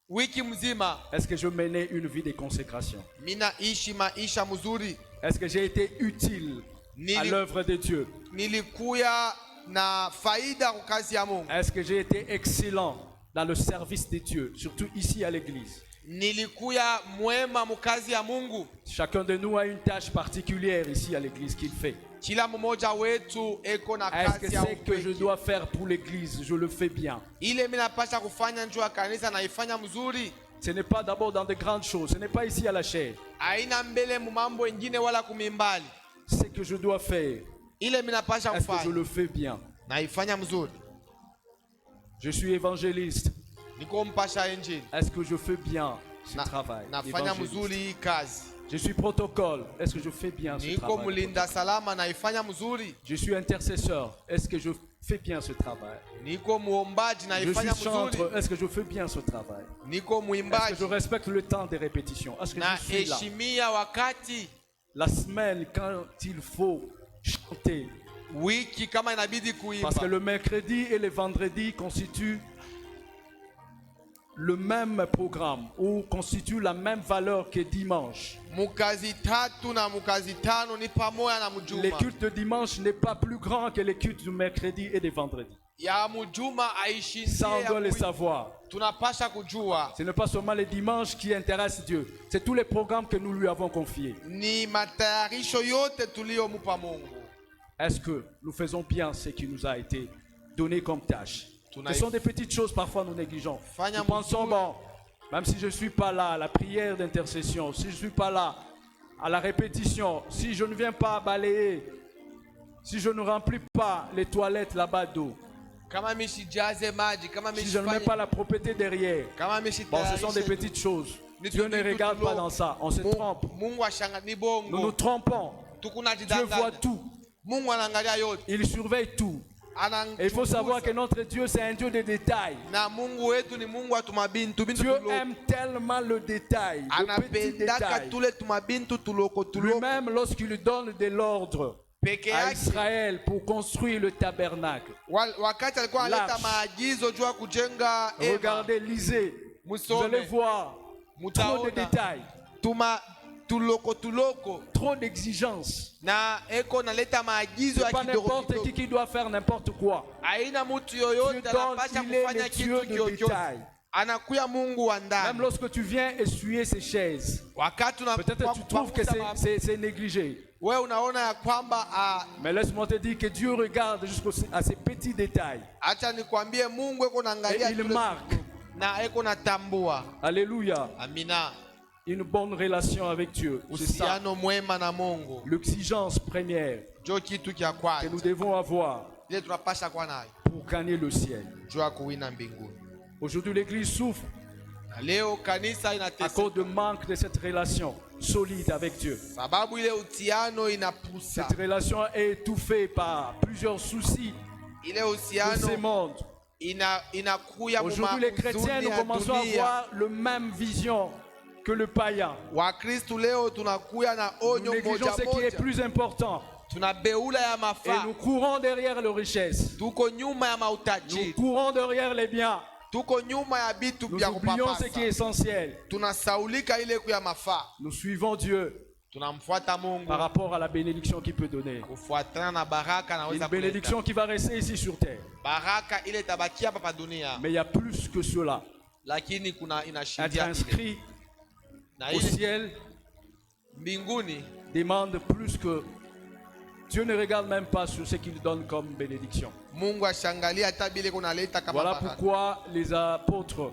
Wiki mzima est-ce que je menais une vie de consécration? mina ishi maisha mzuri, Est-ce que j'ai été utile à Nili- l'œuvre de Dieu? nilikuya na faida kwa kazi ya Mungu, Est-ce que j'ai été excellent dans le service de Dieu, surtout ici à l'église? nilikuya mwema mukazi ya Mungu. Chacun de nous a une tâche particulière ici à l'église qu'il fait. Kila mmoja wetu eko na Est-ce que kazi ya ce que je upekee. dois faire pour l'église, je le fais bien? Ile mimi napasha kufanya njoo ya kanisa naifanya mzuri, Ce n'est pas d'abord dans de grandes choses, ce n'est pas ici à la chair. haina mbele mu mambo ingine wala kumimbali. Ce que je dois faire, Ile mimi napasha est-ce que je kufanya le fais bien? naifanya mzuri, Je suis évangéliste. niko mpasha injili Est-ce que je fais bien ce na, travail? nafanya Évangéliste. mzuri hii kazi. Je suis protocole. Est-ce que je fais bien ce Niko travail? mlinda salama naifanya mzuri. Je suis intercesseur. Est-ce que je fais bien ce travail? Niko muombaji Je naifanya suis mzuri. chantre. Est-ce que je fais bien ce travail? Niko Est-ce que mwimbaji je respecte le temps des répétitions? Est-ce que na je suis là? heshimia wakati. La semaine, quand il faut chanter. Wiki kama inabidi Parce que kuimba, le mercredi et le vendredi constituent le même programme ou constituent la même valeur que dimanche. mukazi tatu na mukazi tano ni pamoja na Le mjuma. culte de dimanche n'est pas plus grand que le culte du mercredi et du vendredi. ya mjuma aishindie Ça, on ya doit le wiki. savoir. Tunapasha kujua Ce n'est pas seulement les dimanches qui intéressent Dieu. C'est tous les programmes que nous lui avons confiés. ni matayarisho yote tuliyomupa Mungu. Est-ce que nous faisons bien ce qui nous a été donné comme tâche? Tonight. Ce sont des petites choses, parfois nous négligeons. Fanya Nous pensons, mzuri. bon, même si je ne suis pas là à la prière d'intercession, si je ne suis pas là à la répétition, si je ne viens pas balayer, si je ne remplis pas les toilettes là-bas d'eau, Kama mishijaze maji, kama si je ne mets pas la propreté derrière, kama bon, ce sont des petites choses. Dieu ne regarde pas dans ça, on se trompe. Mungu ashanga ni Nous nous bongo. trompons. Tukuna Dieu voit jidanganya. tout, Mungu anaangalia yote. il surveille tout. Et il faut savoir que notre Dieu, c'est un Dieu de détails. na Mungu wetu ni Mungu wa tumabintu bintu Dieu tuloko. aime tellement le détail, le petit Anapendaka détail. tule tumabintu tuloko tuloko. Lui-même, lorsqu'il donne de l'ordre Peke à yake Israël pour construire le tabernacle, wakati alikuwa analeta L'arche. maagizo juu ya kujenga hema, regardez, lisez, vous Musome. allez voir trop de mutaona détails, tuloko trop d'exigences. na eko naleta maagizo C'est ya pas kidogo n'importe kidogo. qui doit faire n'importe quoi. Haina mtu Dieu yoyote donne, anapasha il est kufanya le kitu Dieu de chochote. détail. Anakuya Mungu wa Même ndani. lorsque tu viens essuyer ces chaises, Wakati peut-être tu trouves que c'est négligé. wewe unaona ya kwamba Mais laisse-moi te dire que Dieu regarde jusqu'à ces petits détails. acha nikwambie Mungu eko Et naangalia il tule- marque, na eko natambua. alléluia, Amina. une bonne relation avec Dieu. C'est ça, Uhusiano mwema na Mungu l'exigence première ndio kitu kya que kwanza nous devons avoir ile tunapasha kuwa nayo pour gagner le ciel. juu ya kuwina mbinguni. Aujourd'hui, l'Église souffre Na leo kanisa à inateseka cause du manque de cette relation solide avec Dieu. sababu ile utiano inapusa. Cette relation est étouffée par plusieurs soucis Ile de ce uhusiano monde. inakuya Aujourd'hui, les chrétiens, nous commençons à avoir la même vision que le païen. Wakristu leo tunakuya na Nous onyo négligeons moja ce qui est moja, plus important tunabeula ya et mafaa, nous courons derrière les richesses. tuko nyuma ya Nous mautajiri, courons derrière les biens. tuko nyuma ya bitu Nous vya oublions ce qui est kupapasa, essentiel. tunasaulika ile kuya mafaa, Nous suivons Dieu tunamfuata Mungu par rapport à la bénédiction qu'il peut donner. kufuatana na baraka Une naweza kuleta. bénédiction qui va rester ici sur terre. Baraka ile tabakia hapa dunia, Mais il y a plus que cela. lakini kuna Être inashindia ile. inscrit Na au ile ciel mbinguni demande plus que... Dieu ne regarde même pas sur ce qu'il donne comme bénédiction. Mungu ashangalia hata bile kunaleta kama Voilà baraka. pourquoi les apôtres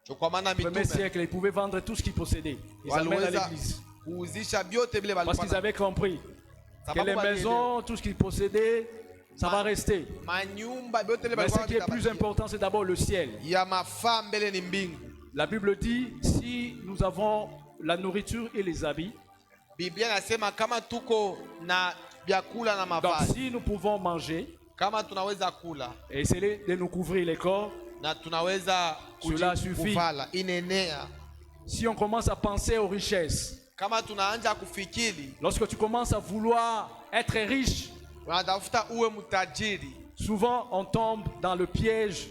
Ndio kwa maana au 1er mitume siècle, ils pouvaient vendre tout ce qu'ils possédaient. Ils amènent à waliweza l'église. kuuzisha vyote vile Parce qu'ils walikuwa avaient compris que Sababu les walielewa. maisons, tout ce qu'ils possédaient, ça va rester. manyumba vyote vile Mais ce walikuwa qui est plus vitabakia. important, c'est d'abord le ciel. Ya mafaa mbele ni mbingu. La Bible dit, si nous avons la nourriture et les habits, Biblia inasema kama tuko na vyakula na donc mavazi, si nous pouvons manger kama tunaweza kula et essayer de nous couvrir les corps, na tunaweza Cela suffit. kuvala inenea. si on commence à penser aux richesses, Kama tunaanza kufikiri, lorsque tu commences à vouloir être riche, unatafuta uwe mtajiri, souvent on tombe dans le piège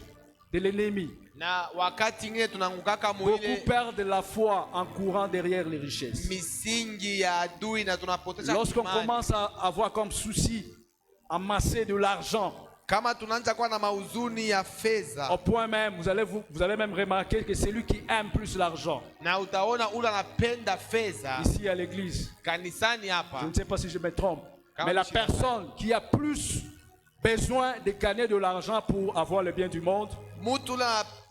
de l'ennemi. na wakati ingine tunaangukaka Beaucoup mwile perdent la foi en courant derrière les richesses. misingi ya adui na tunapoteza Lorsqu'on imani. commence à avoir comme souci amasser de l'argent, Kama tunaanza kuwa na mauzuni ya au fedha, point même, vous allez même remarquer que c'est lui qui aime plus l'argent. na utaona ule anapenda fedha Ici à l'église, kanisani je hapa, ne sais pas si je me trompe, Quand mais la je- personne qui a plus besoin de gagner de l'argent pour avoir le bien du monde mtu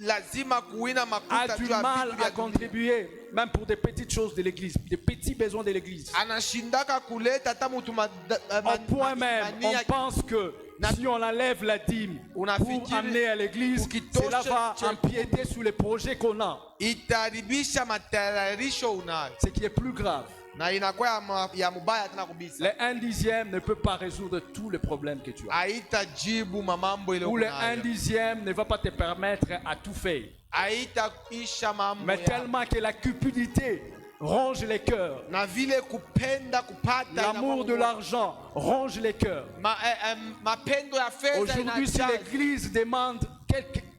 lazima kuwina a makuta du juu ya mal vitu vya à dunia. contribuer, même pour des petites choses de l'église, des petits besoins de l'église. Anashindaka kuleta hata mtu Au point même, on pense que si on enlève la dîme pour Unafikiri amener à l'église, ukitosha cela va chakula. empiéter sur les projets qu'on a. itaribisha matayarisho unayo Ce qui est plus grave. na inakuwa ya mubaya tena kubisa, Les 1/10 ne peut pas résoudre tous les problèmes que tu as. haitajibu mamambo ile Ou les unayo, 1/10 ne va pas te permettre à tout faire. haitaisha mambo Mais ya tellement que la cupidité ronge les cœurs, na vile kupenda kupata l'amour de inakuwa- l'argent ronge les cœurs. mapendo ya fedha Aujourd'hui, si inajaza. l'église demande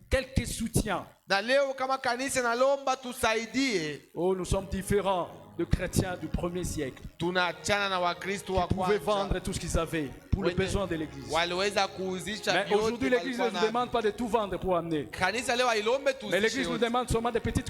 quelques soutiens, Na leo kama kanisa nalomba tusaidie, oh, nous sommes différents de chrétiens du premier siècle. Tunaachana na Wakristo wa Ils pouvaient kwanza. vendre tout ce qu'ils avaient pour le Wenye besoin de l'église. waliweza kuuzisha Mais vyote aujourd'hui, l'église ne walikuwa nous na- demande pas de tout vendre pour amener. Kanisa leo hailombe Mais tuuzishe l'église nous yote. demande seulement des petites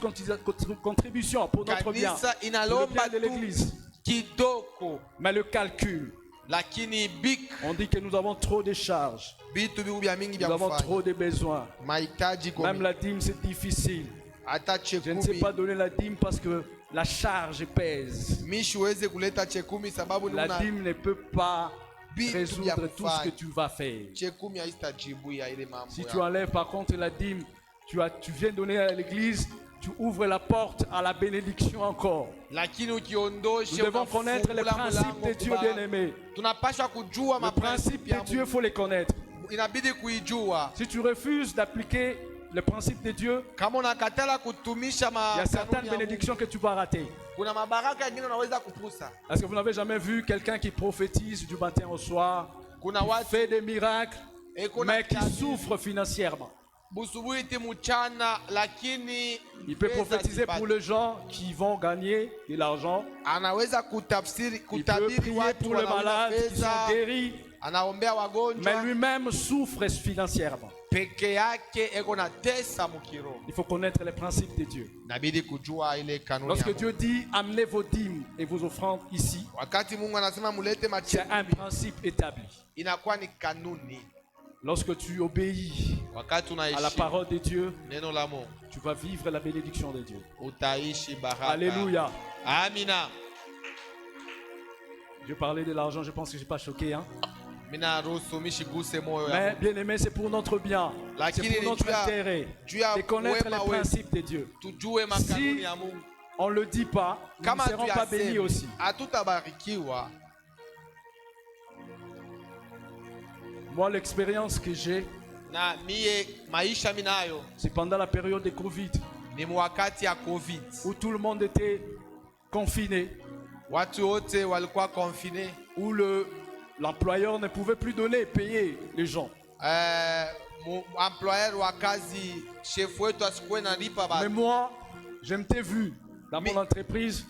contributions pour notre bien. Kanisa Pour le inalomba bien de tu l'église. kidogo, Mais le calcul, lakini big on dit que nous avons trop de charges. vitu viku vya mingi Nous vya avons kufanya. trop de besoins. Mahitaji kwa Même mingi. la dîme, c'est difficile. Hata Je ne sais chekumi pas donner la dîme parce que la charge pèse. mishi uweze kuleta chekumi sababu La nuna dîme ne peut pas Vitu vya résoudre tout ce que kufanya. tu vas faire. chekumi haitajibu ya ile mambo. Si ya- tu enlèves par contre la dîme, tu viens donner à l'église, tu ouvres la porte à la bénédiction encore. Lakini ukiondoshe Nous devons connaître les unafungula principes mlango de Dieu, kuba- bien-aimé. tunapaswa kujua Le principe maprincipe ya de Dieu, il Mungu. faut les connaître. Inabidi kuijua. Si tu refuses d'appliquer le principe de Dieu, Kama unakatala kutumisha il y a certaines makanuni ya Mungu, bénédictions que tu vas rater. kuna mabaraka yengine unaweza kupusa. Est-ce que vous n'avez jamais vu quelqu'un qui prophétise du matin au soir, Kuna qui watu fait des miracles, eko na mais qui tabiri, souffre financièrement? busubuhi ti mchana lakini Il peut pesa prophétiser zipati. pour les gens qui vont gagner de l'argent. Anaweza kutafsiri Il peut kutabiri prier watu pour les wanaona malades qui pesa, sont guéris, anaombea mais wagonjwa, lui-même souffre financièrement. peke yake eko na tesa mukiro. Il faut connaître les principes de Dieu. Inabidi kujua ile kanuni ya Lorsque Mungu. Dieu dit amenez vos dîmes et vos offrandes ici, Wakati Mungu anasema mulete c'est un machekumi, principe établi. inakuwa ni kanuni. Lorsque tu obéis Wakati à la unaishi parole de Dieu, neno la Mungu, tu vas vivre la bénédiction de Dieu. utaishi baraka. Alléluia. Amina. Je parlais de l'argent, je pense que je n'ai pas choqué. Hein? Mina ruhusu mishiguse moyo ya Mais Mungu. bien aimé, c'est pour notre bien. Lakini C'est pour ni notre juu ya- intérêt juu ya de connaître wema les wetu. principes de Dieu. Tujue makanuni ya Mungu. On ne le dit pas, nous ne Kama serons pas bénis aussi. hatutabarikiwa. Moi, l'expérience que j'ai, Na mie maisha minayo c'est pendant la période de Covid, ni wakati ya COVID. où tout le monde était confiné, Watu wote walikuwa confine. où l'employeur ne pouvait plus donner, payer les gens. Employer wa kazi chef wetu asikuwe nalipa Mais batu. moi, je m'étais vu dans mon entreprise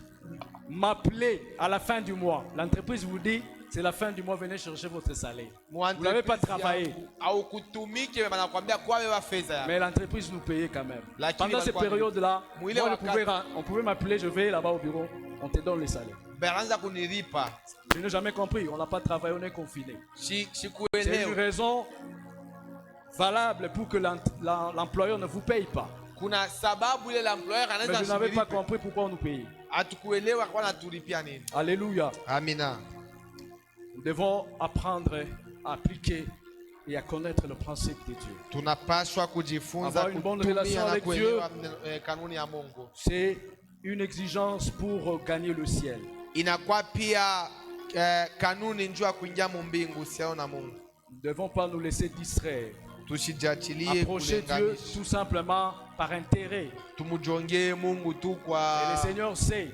m'appeler à la fin du mois. L'entreprise vous dit, c'est la fin du mois, venez chercher votre salaire. Vous n'avez pas travaillé, au kutumike banakwambia kwa wewe fedha ya. mais l'entreprise nous payait quand même. Lakini Pendant ces walikuwa- périodes-là, Mwile moi, wakati- on pouvait m'appeler, je vais là-bas au bureau, on te donne les salaires. Beranza kunilipa. Je n'ai jamais compris, on n'a pas travaillé, on est confiné. C'est une Sikuelewa. raison valable pour que l'employeur ne vous paye pas. Kuna sababu ile l'employer Mais anaweza je n'avais pas asubiri. compris pourquoi on nous payait. Hatukuelewa kwa natulipia nini. Alléluia. Amina. Nous devons apprendre à appliquer et à connaître le principe de Dieu. Tunapaswa kujifunza Avoir une bonne kutumia relation na avec kuelewa kanuni ya Mungu. C'est une exigence pour gagner le ciel. Inakuwa pia kanuni njoo ya kuingia mbingu sio na Mungu. Nous ne devons pas nous laisser distraire. Tusijachilie Approcher Dieu kulenganisha. tout simplement par intérêt. Tumujongee Mungu tu Et kwa le Seigneur sait,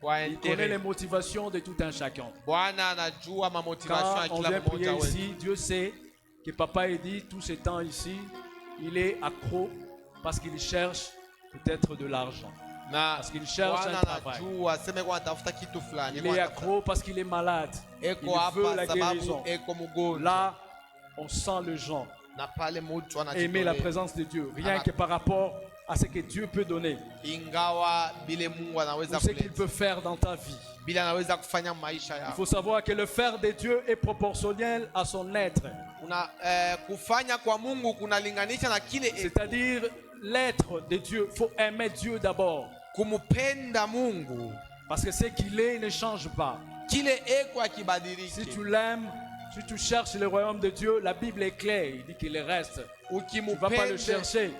kwa il connaît les intérêt. motivations de tout un chacun. Bwana anajua mamotivation Quand ya on kila vient prier mmoja wetu. ici, Dieu sait que papa est dit tout ce temps ici, il est accro parce qu'il cherche peut-être de l'argent. Na Parce qu'il cherche Bwana un travail. anajua sema kwa anatafuta kitu fulani. Il est accro parce qu'il est malade. Il Eko veut hapa la guérison. sababu eko mgonjwa. Là, on sent le gens Na pale mtu aimer la anajitolea. présence de Dieu, rien Ama- que par rapport à ce que Dieu peut donner, Ingawa bile Mungu anaweza ou ce qu'il kuleta. peut faire dans ta vie. Bila anaweza kufanya maisha Il yako. faut savoir que le faire de Dieu est proportionnel à son être, Kuna kufanya kwa Mungu kunalinganisha na kile c'est-à-dire l'être de Dieu. Il faut aimer Dieu d'abord, kumpenda Mungu. parce que ce qu'il est ne change pas. Kile eko Si akibadiliki. tu l'aimes, si tu cherches le royaume de Dieu, la Bible est claire, il dit qu'il reste. Tu ne vas pas le Ukimupende chercher,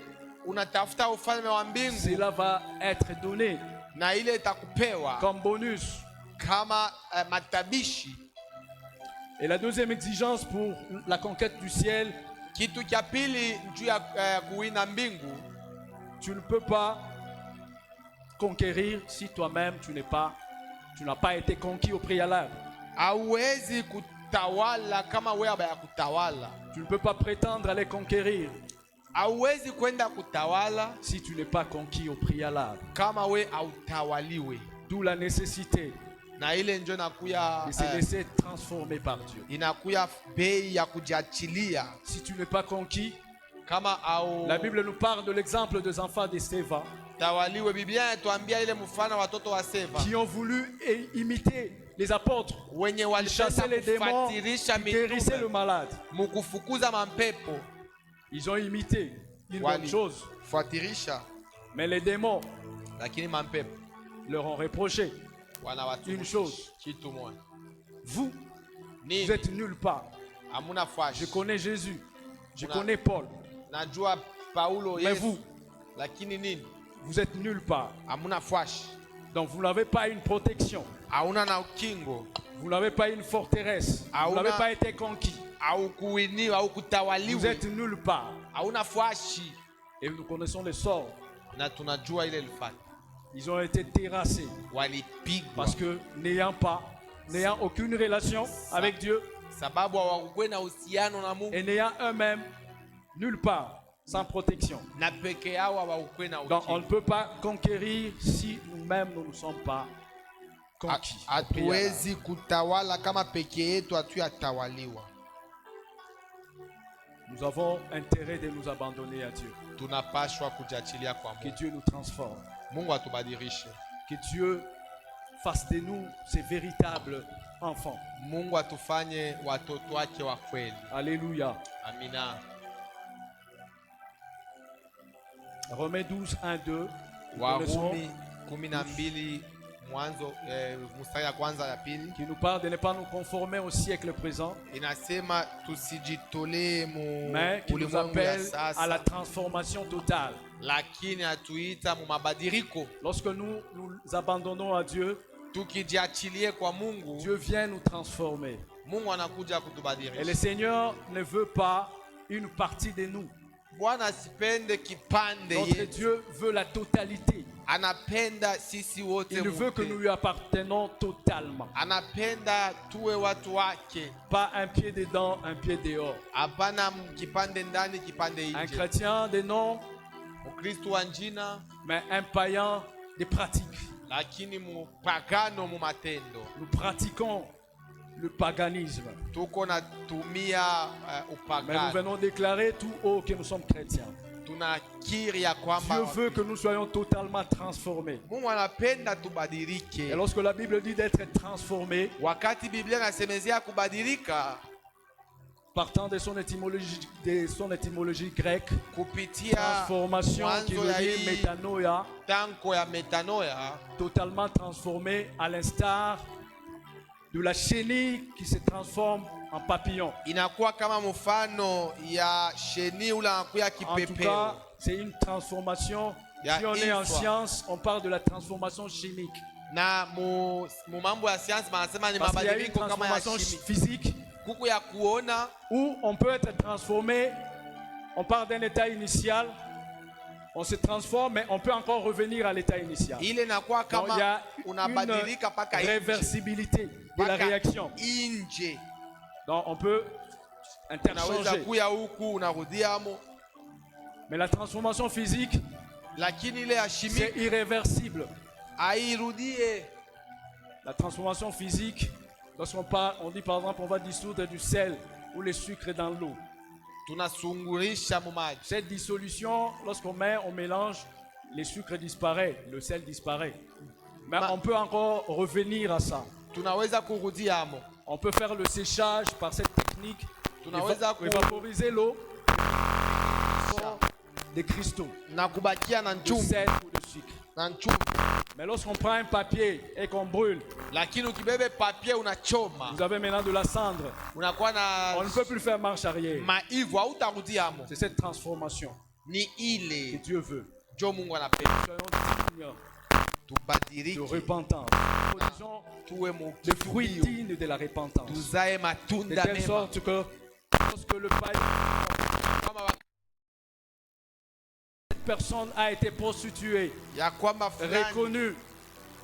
unatafuta ufalme wa mbingu cela va être donné na ile itakupewa comme bonus. kama matabishi. Et la deuxième exigence pour la conquête du ciel, Kitu cha pili juu ya kuwina mbingu, tu ne peux pas conquérir si toi-même tu n'as pas été conquis au préalable. hauwezi kutawala kama wewe haba kutawala. Tu ne peux pas prétendre aller conquérir Hauwezi kwenda kutawala si tu n'es pas conquis au préalable. kama we hautawaliwe. D'où la nécessité na ile njo inakuya de se laisser transformer par Dieu. inakuya bei ya kujiachilia. Si tu n'es pas conquis, Kama au la Bible nous parle de l'exemple des enfants de Séva tawaliwe, Biblia inatuambia ile mfano watoto wa Seva qui ont voulu imiter les apôtres. wenye Ils chassaient walipenda les démons, kufatirisha ils guérissaient le mitume malade. mukufukuza mampepo, Ils ont imité une bonne chose. walifuatirisha, Mais les démons lakini mampepo leur ont reproché une wanawatumisha chose. kitu moja. Vous, vous Nini? êtes nulle part. Hamuna fashi. Je connais Jésus. Je Una- connais Paul. Najua Paulo Mais Yesu, vous, lakini nini? vous êtes nulle part. Hamuna fashi. Donc vous n'avez pas une protection. Hauna na ukingo, Vous n'avez pas une forteresse. Vous Auna- n'avez pas été conquis. au kuwiniwa au Vous kutawaliwa, êtes nulle part. hauna fashi. Et nous connaissons les sorts. Na tunajua ile ilifanya, Ils ont été terrassés. walipigwa Parce que n'ayant aucune relation avec Dieu sababu hawakuwa na uhusiano na Mungu et n'ayant eux-mêmes nulle part, sans protection. na peke yao hawakuwa na Donc on ne ukingo. peut pas conquérir si nous-mêmes nous ne sommes pas conquis. Hatuwezi kutawala kama peke yetu hatuyatawaliwa. Nous avons intérêt de nous abandonner à Dieu. Tunapashwa kujiachilia kwa Que Mungu. Dieu nous transforme. Mungu atubadilishe. Que Dieu fasse de nous ses véritables enfants. Mungu atufanye watoto wake wa kweli. Alléluia. Amina. Romains 12, 1, 2. Nous connaissons, Warumi 12 mwanzo mstari ya kwanza ya pili qui nous parle de ne pas nous conformer au siècle présent, inasema tusijitolee mais qui nous ulimwengu ya appelle à la sasa, transformation totale. lakini atuita mu mabadiliko. Lorsque nous nous abandonnons à Dieu, Tukijiachilie kwa Mungu, Dieu vient nous transformer. Mungu anakuja Et le kutubadilisha. Seigneur ne veut pas une partie de nous. Bwana asipende kipande Notre yetu, Dieu veut la totalité. anapenda sisi wote Il veut que mupende. nous lui appartenons totalement. Anapenda tuwe watu wake, Pas un pied dedans, un pied dehors. hapana kipande ndani kipande Un nje. chrétien de nom, Mkristo wa njina, mais un païen de pratique. lakini mupagano mu matendo. Nous pratiquons le paganisme. Tuko natumia Mais nous upagano. venons déclarer tout haut que nous sommes chrétiens. Tunakiri ya Dieu kwamba veut que nous soyons totalement transformés. Mungu anapenda Et tubadilike. lorsque la Bible dit d'être transformé, Wakati Biblia inasemezea kubadilika partant de son étymologie grecque, kupitia transformation qui mwanzo veut ya dire hii métanoïa, tanko ya metanoia, totalement transformé à l'instar de la chenille qui se transforme en papillon. inakuwa kama mfano ya sheni ule anakuya En tout kipepeo. cas, c'est une transformation. Ya Si on est en une fois. science, on parle de la transformation chimique. Na mu mambo ya sayansi wanasema ni Parce qu'il y a une mabadiliko kama ya transformation shimi. physique Kuku ya kuona où on peut être transformé. On part d'un état initial, on se transforme, mais on peut encore revenir à l'état initial. ile inakuwa Donc, il y kama a unabadilika une paka nje. réversibilité de la Paka réaction. nje. Donc on peut Unaweza interchanger. kuya huku unarudiamo, Mais la transformation physique, lakini ile ya c'est shimi irréversible. hairudie. La transformation physique, lorsqu'on parle, on dit par exemple on va dissoudre du sel ou le sucre dans l'eau. Tunasungurisha mu maji. Cette dissolution, lorsqu'on met, on mélange, le sucre disparaît, le sel disparaît. Mais Ma- on peut encore revenir à ça. Tunaweza kurudiamo. On peut faire le séchage par cette technique, Tunaweza ku- évaporiser l'eau des cristaux, na kubakia na de nchumvi sel ou de sucre. na nchumvi, Mais lorsqu'on prend un papier et qu'on brûle, lakini ukibebe papier unachoma, vous avez maintenant de la cendre. unakuwa On ne na peut plus faire marche arrière. maivu, hautarudiamo. C'est cette transformation Ni que ile Dieu veut. jo Mungu anapenda Soyons dignes de tubadilike, repentance. Produisons tuwe mu le fruit kitubio, digne de la repentance. tuzae De matunda telle mema. sorte que lorsque le païen, Kama wa- cette personne a été prostituée, ya kwamba fulani reconnue,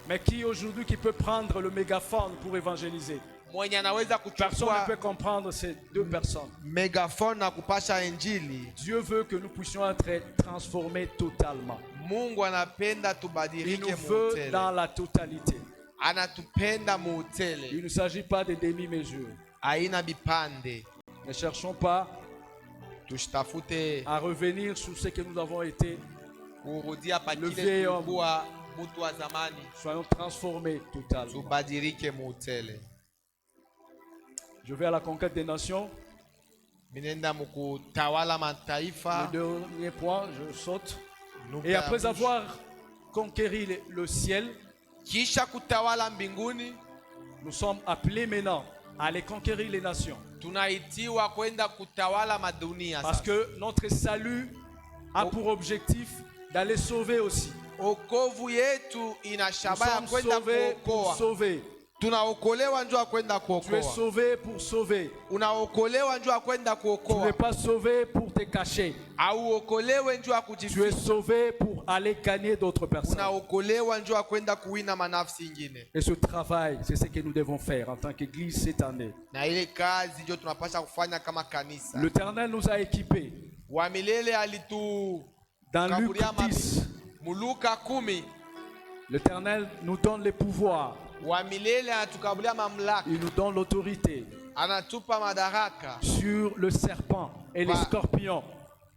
mais qui aujourd'hui qui peut prendre le mégaphone pour évangéliser. mwenye anaweza Personne ne peut kuchukua comprendre ces deux personnes. megaphone na kupasha injili. Dieu veut que nous puissions être transformés totalement. Mungu anapenda Il nous tubadilike veut muutele. dans la totalité. Anatupenda Il muutele. ne s'agit pas de demi-mesures. Haina bipande. Ne cherchons pas Tushitafute à revenir sur ce que nous avons été. kurudia pa Le kile vieil homme. tulikuwa mtu wa zamani. Soyons transformés totalement. Tubadilike muutele. Je vais à la conquête des nations. Minenda mukutawala mataifa. Le dernier point, je saute. Nukta Et ya après mwisho. avoir conquéri le ciel, Kisha kutawala mbinguni, nous sommes appelés maintenant à aller conquérir les nations. tunaitiwa kwenda kutawala madunia. Parce Sasa que notre salut a pour objectif d'aller sauver aussi. okovu yetu ina Nous shabaha ya sommes kwenda sauvés pour kuokoa. sauver. Tunaokolewa njoo ya kwenda Tu es kuokoa. sauvé pour sauver. Unaokolewa njoo ya kwenda Tu n'es kuokoa. pas sauvé pour te cacher. Auokolewe njoo ya Tu es kujificha. sauvé pour aller gagner d'autres personnes. Unaokolewa njoo ya kwenda kuwina manafsi ingine. Et ce travail, c'est ce que nous devons faire en tant qu'Église cette année. Na ile kazi ndio tunapaswa kufanya kama kanisa. L'Éternel nous a équipés. Wa milele alitu Dans Luc kaburia 10, Muluka 10. l'Éternel nous donne les pouvoirs. Wa milele anatukabulia mamlaka. Il nous donne l'autorité Anatupa madaraka sur le serpent et les Bah. scorpions,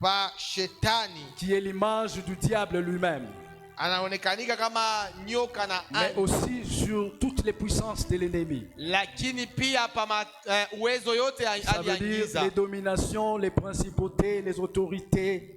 pa shetani. qui est l'image du diable lui-même, Anaonekanika kama nyoka na mais ani. aussi sur toutes les puissances de l'ennemi. Lakini pia pa uwezo yote Ça veut dire aliangiza. les dominations, les principautés, les autorités,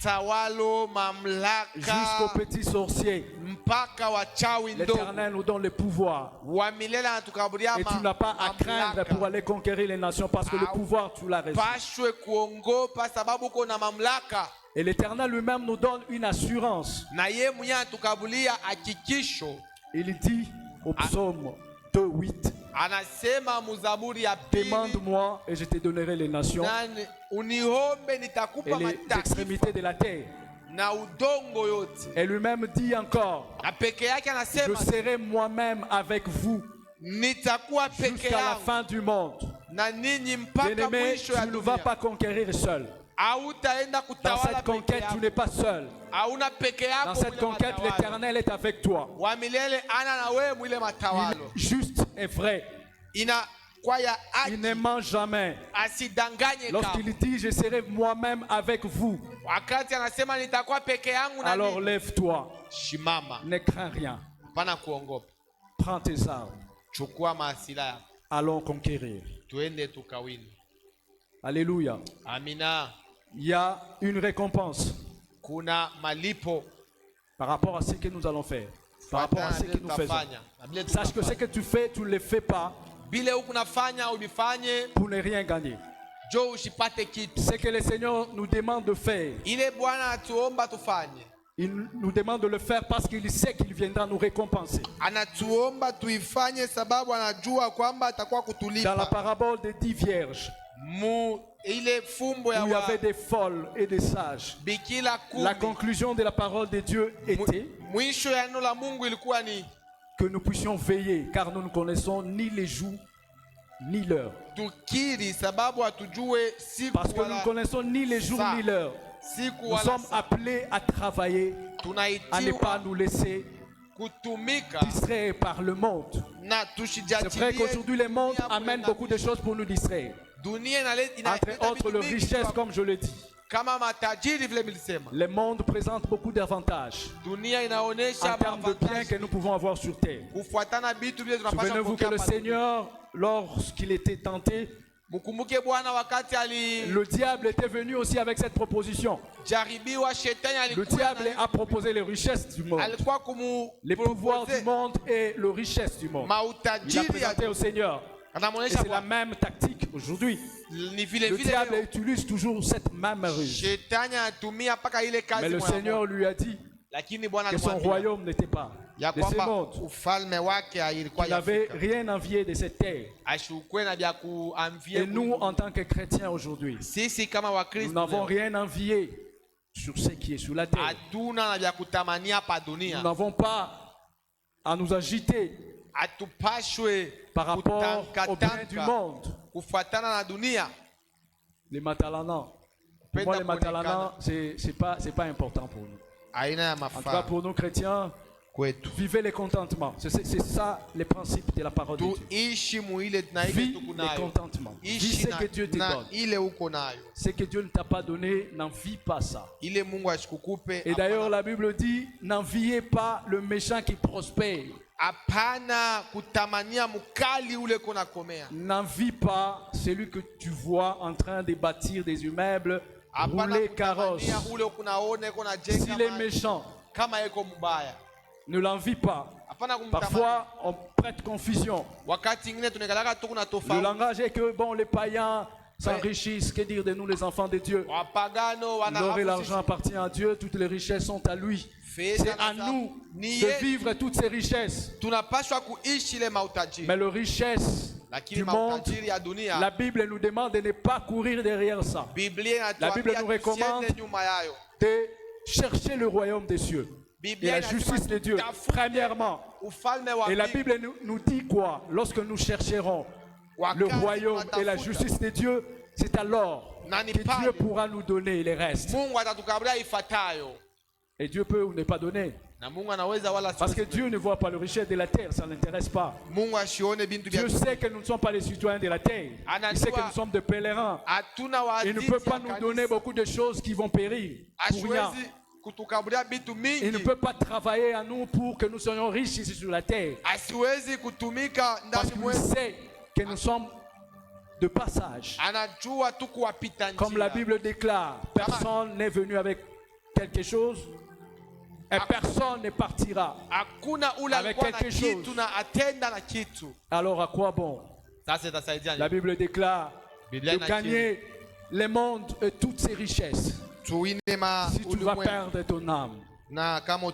Matawalo, mamlaka, jusqu'aux petits sorciers. mpaka wachawi ndogo. L'Éternel nous donne le pouvoir. Wa milele anatukabulia Et tu n'as pas à craindre pour aller conquérir les nations parce que le pouvoir, tu l'as reçu. pashwe kuongopa sababu uko na mamlaka. Et l'Éternel lui-même nous donne une assurance. Na ye mwenye anatukabulia hakikisho. Il dit au psaume 2:8, Anasema muzaburi ya pili, demande-moi et je te donnerai les nations nani uniombe et nitakupa les mataifa extrémités de la terre. na udongo yote. Et lui-même dit encore, Na peke yake je anasema serai moi-même avec vous nitakuwa peke jusqu'à la yangu fin du monde. na ninyi mpaka Bien-aimé, mwisho tu ya ne vas dunia. pas conquérir seul. Hautaenda Dans kutawala cette peke conquête, tu yako. n'es pas seul. Hauna peke Dans yako cette mwile conquête, matawalo. l'Éternel est avec toi. Wa milele ana na wewe mwile Il matawalo. est juste et vrai. Ina kwa ya Il ne haki ment jamais. asidanganye kama. Lorsqu'il dit, je serai moi-même avec vous, Wakati anasema nitakuwa peke yangu na alors ninyi. lève-toi. Shimama, Ne crains rien. hapana kuongopa. Prends tes armes. Chukua maasila yako. Allons conquérir. Tuende tukawini. Alléluia. Amina. Il y a une récompense Kuna malipo par rapport à ce que nous allons faire. Par rapport à ce que nous faisons. Sache que ce que tu fais, tu ne le fais pas Bile huku nafanya ubifanye pour ne rien gagner. jo ushipate kitu. Ce que le Seigneur nous demande de faire, Ile Bwana atuomba tufanye. il nous demande de le faire parce qu'il sait qu'il viendra nous récompenser. Anatuomba tuifanye sababu anajua kwamba atakuwa Dans la kutulipa. parabole des 10 vierges, Mu ile fumbo où ya il y wa avait des folles et des sages, bikila la kumi. conclusion de la parole de Dieu était Mwisho ya neno la Mungu ilikuwa ni que nous puissions veiller, car nous ne connaissons ni les jours ni l'heure. tukiri sababu hatujue siku Parce que nous ne wala connaissons ni les jours Ça. ni l'heure. siku Nous wala sommes saa. appelés à travailler, à ne pas Tunaitiwa nous laisser kutumika distraire par le monde. na C'est vrai tushijatilie qu'aujourd'hui le monde dunia amène kwenda beaucoup de choses pour nous distraire. dunia Entre inaleta autres, le vitu mingi richesse, kwa- comme je le dis. kama matajiri vile milisema. Le monde présente beaucoup d'avantages Dunia en inaonyesha termes de biens mavantaji que nous pouvons avoir sur terre. kufuatana vitu vile tunapaswa Souvenez-vous que kupokea le hapa duniani. Seigneur, lorsqu'il était tenté, Mkumbuke Bwana wakati le diable était venu aussi avec cette proposition. alijaribiwa, shetani Le alikuwa diable a proposé les richesses du monde, alikuwa les pouvoirs du kumupropose monde et les richesses du monde. Il a mautajiri présenté ya au Seigneur. Et anamuonesha c'est la même tactique aujourd'hui. ni vile Le vile diable leo. utilise toujours cette même ruse. Shetani anatumia mpaka ile kazi Mais le moja Seigneur moja. lui a dit Lakini Bwana que son alimwambia royaume n'était pas ya de ce kwamba monde. ufalme wake ilikuwa Il n'avait yafika, rien envié de cette terre. ashukwe na vya kuamvia. Et nous, en tant que chrétiens aujourd'hui, Sisi kama nous Wakristo n'avons leo, rien envié sur ce qui est sur la terre. hatuna na vya kutamania pa Nous dunia. n'avons pas à nous agiter Hatupashwe par rapport au bien du kutankatanka monde. kufuatana na dunia. Les matalanans. Pour moi, les Kupenda matalanans, c'est pas important pour nous. aina ya En tout cas, mafaa pour nous chrétiens, kwetu. vivez les contentements. C'est ça les principes de la parole de Dieu. Tuishi muile na ile Vis tuko les nayo. contentements. Vis Ishi ce que Dieu te na donne. ile uko nayo. Ce que Dieu ne t'a pas donné, n'en vis pas ça. Ile Mungu ashikukupe. Et d'ailleurs, la Bible dit, n'enviez pas le méchant qui prospère. Hapana kutamania mukali ule kona komea. N'envie pas celui que tu vois en train de bâtir des immeubles, Hapana rouler carrosse. kutamania ule kunaone kona jenga. S'il est méchant, Kama yeko mbaya. ne l'envie pas. Hapana kumtamania. Parfois, on prête confusion. Wakati ingine tunekalaka tu kuna Le tofauti. langage est que, bon, les païens s'enrichissent. Que dire de nous, les enfants de Dieu? Wapagano L'or et l'argent wanarafu. appartiennent à Dieu, toutes les richesses sont à lui. C'est à nous de vivre toutes ces richesses. Tunapaswa kuishi ile mautajiri. Mais les richesses Lakini du monde, mautajiri ya dunia. la Bible nous demande de ne pas courir derrière ça, Biblia La Bible inatuambia nous recommande tusiende nyuma yayo. de chercher le royaume des cieux et Biblia la inasema justice de Dieu, tutafute premièrement. ufalme wa Et la mbingu. Bible nous dit quoi? Lorsque nous chercherons le Wakati royaume et la tunatafuta, justice de Dieu, c'est alors Nani que pale. Dieu pourra nous donner les restes. Mungu atatukabulia ifatayo. Et Dieu peut ou ne pas donner. Na Mungu anaweza wala Parce que siwezi. Dieu ne voit pas le richesse de la terre, ça ne l'intéresse pas. Mungu ashione bintu vya Dieu sait que nous ne sommes pas les citoyens de la terre. Il sait que nous sommes des pèlerins. hatuna Il ne waadhizi peut pas ya nous kanisa. donner beaucoup de choses qui vont périr pour rien. Ashiwezi kutukabulia bitu Il ne mingi. peut pas travailler à nous pour que nous soyons riches ici sur la terre. Asiwezi kutumika Parce ndani qu'il mwetu. sait que nous sommes de passage. Anajua tu kuwapita Comme la njia. Bible déclare, personne n'est venu avec quelque chose et personne ne partira. Hakuna ule Avec alikuwa na quelque chose. kitu na atenda na kitu. Alors à quoi bon? Sasa itasaidia La Bible déclare Biblia de inakiri. gagner le monde et toutes ses richesses tuine ma si tu vas ulimwengu. perdre ton âme. Na kama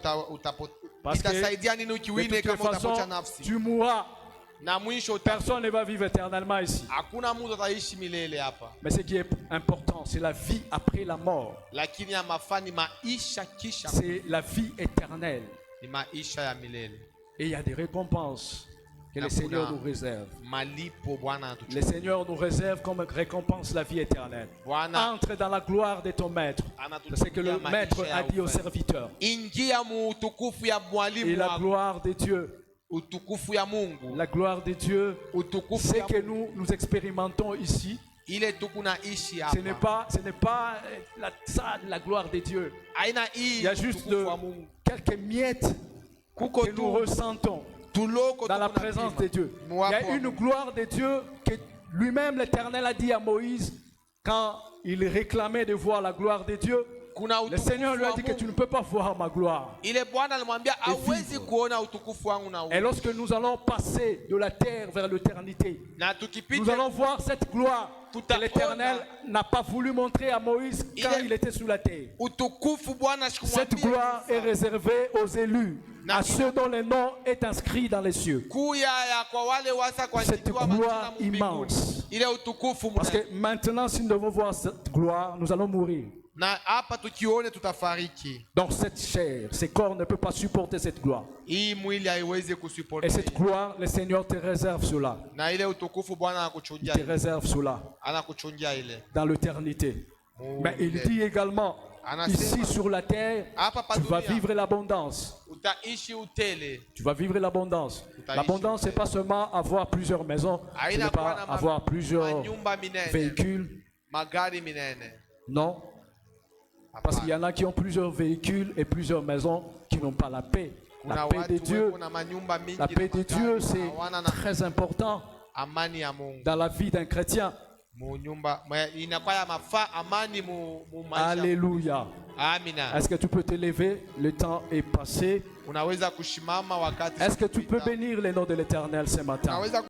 Parce que itasaidia nini de ukiwine toutes les kama façons, utapocha nafsi. tu mourras. Na mwisho Personne ne va vivre éternellement ici. hakuna mtu ataishi milele hapa. Mais ce qui est important, c'est la vie après la mort. Lakini ya mafani maisha kisha C'est la vie éternelle. ni maisha ya milele. Et il y a des récompenses que le Hakuna Seigneur nous réserve. Malipo Bwana Le anatuchukua. Seigneur nous réserve comme récompense la vie éternelle. Bwana Entre dans la gloire de ton maître. C'est ce que le maître a dit aux serviteurs. ingia mu utukufu ya Et mwalimu la wako. gloire de Dieu, Utukufu ya Mungu. la gloire de Dieu, Utukufu c'est ya que nous expérimentons ici. ile tukunaishi Ce n'est hapa. pas ça la gloire de Dieu. Aina Il hii y a juste utukufu wa Mungu. quelques miettes Kuko que nous tu ressentons tuloko dans la tukuna présence pima. de Dieu. Il y Mwapo a wa une Mungu. gloire de Dieu que lui-même l'Éternel a dit à Moïse quand il réclamait de voir la gloire de Dieu. Kuna Le utukufu Seigneur lui a wa dit que tu ne Mungu. peux pas voir ma gloire. Ile Bwana alimwambia hawezi vivre. kuona utukufu wangu na Et wewe. lorsque nous allons passer de la terre vers l'éternité, Na nous tukipita allons voir cette gloire que l'Éternel n'a pas voulu montrer à Moïse quand il était sous la terre. utukufu Bwana Cette sikumwambia gloire est réservée aux élus, à ceux dont le nom est inscrit dans les cieux. kuya ya kwa wale wasa kwa Cette njiwa gloire majina mbinguni. immense. Ile utukufu Parce mna. que maintenant, si nous devons voir cette gloire, nous allons mourir. Na hapa tukione tutafariki. Donc cette chair, ces corps ne peuvent pas supporter cette gloire. Hii mwili haiwezi Et kusuporti. cette gloire, le Seigneur te réserve cela. Na ile utukufu Bwana Il anakuchungia. te réserve cela Anakuchungia ile. dans l'éternité. Mais il dit également, ici sur la terre, Hapa pa tu vas dunia vivre l'abondance. utaishi utele. Tu vas vivre l'abondance. L'abondance, c'est pas seulement avoir plusieurs maisons, ce n'est Haina kuwa pas na avoir plusieurs manyumba minene. véhicules. Magari minene. Non, parce qu'il y en a qui ont plusieurs véhicules et plusieurs maisons qui n'ont pas la paix. La Kuna paix de watu Dieu, weko na manyumba mingi la na paix de magari, Dieu, c'est hawana na très important amani ya Mungu. dans la vie d'un chrétien. Mu nyumba inakuwa ya mafaa amani mu maisha. Alléluia. Amina. Est-ce que tu peux te lever? Le temps est passé. Unaweza kushimama wakati Est-ce que tu peux kupita. bénir le nom de l'Éternel ce matin? Unaweza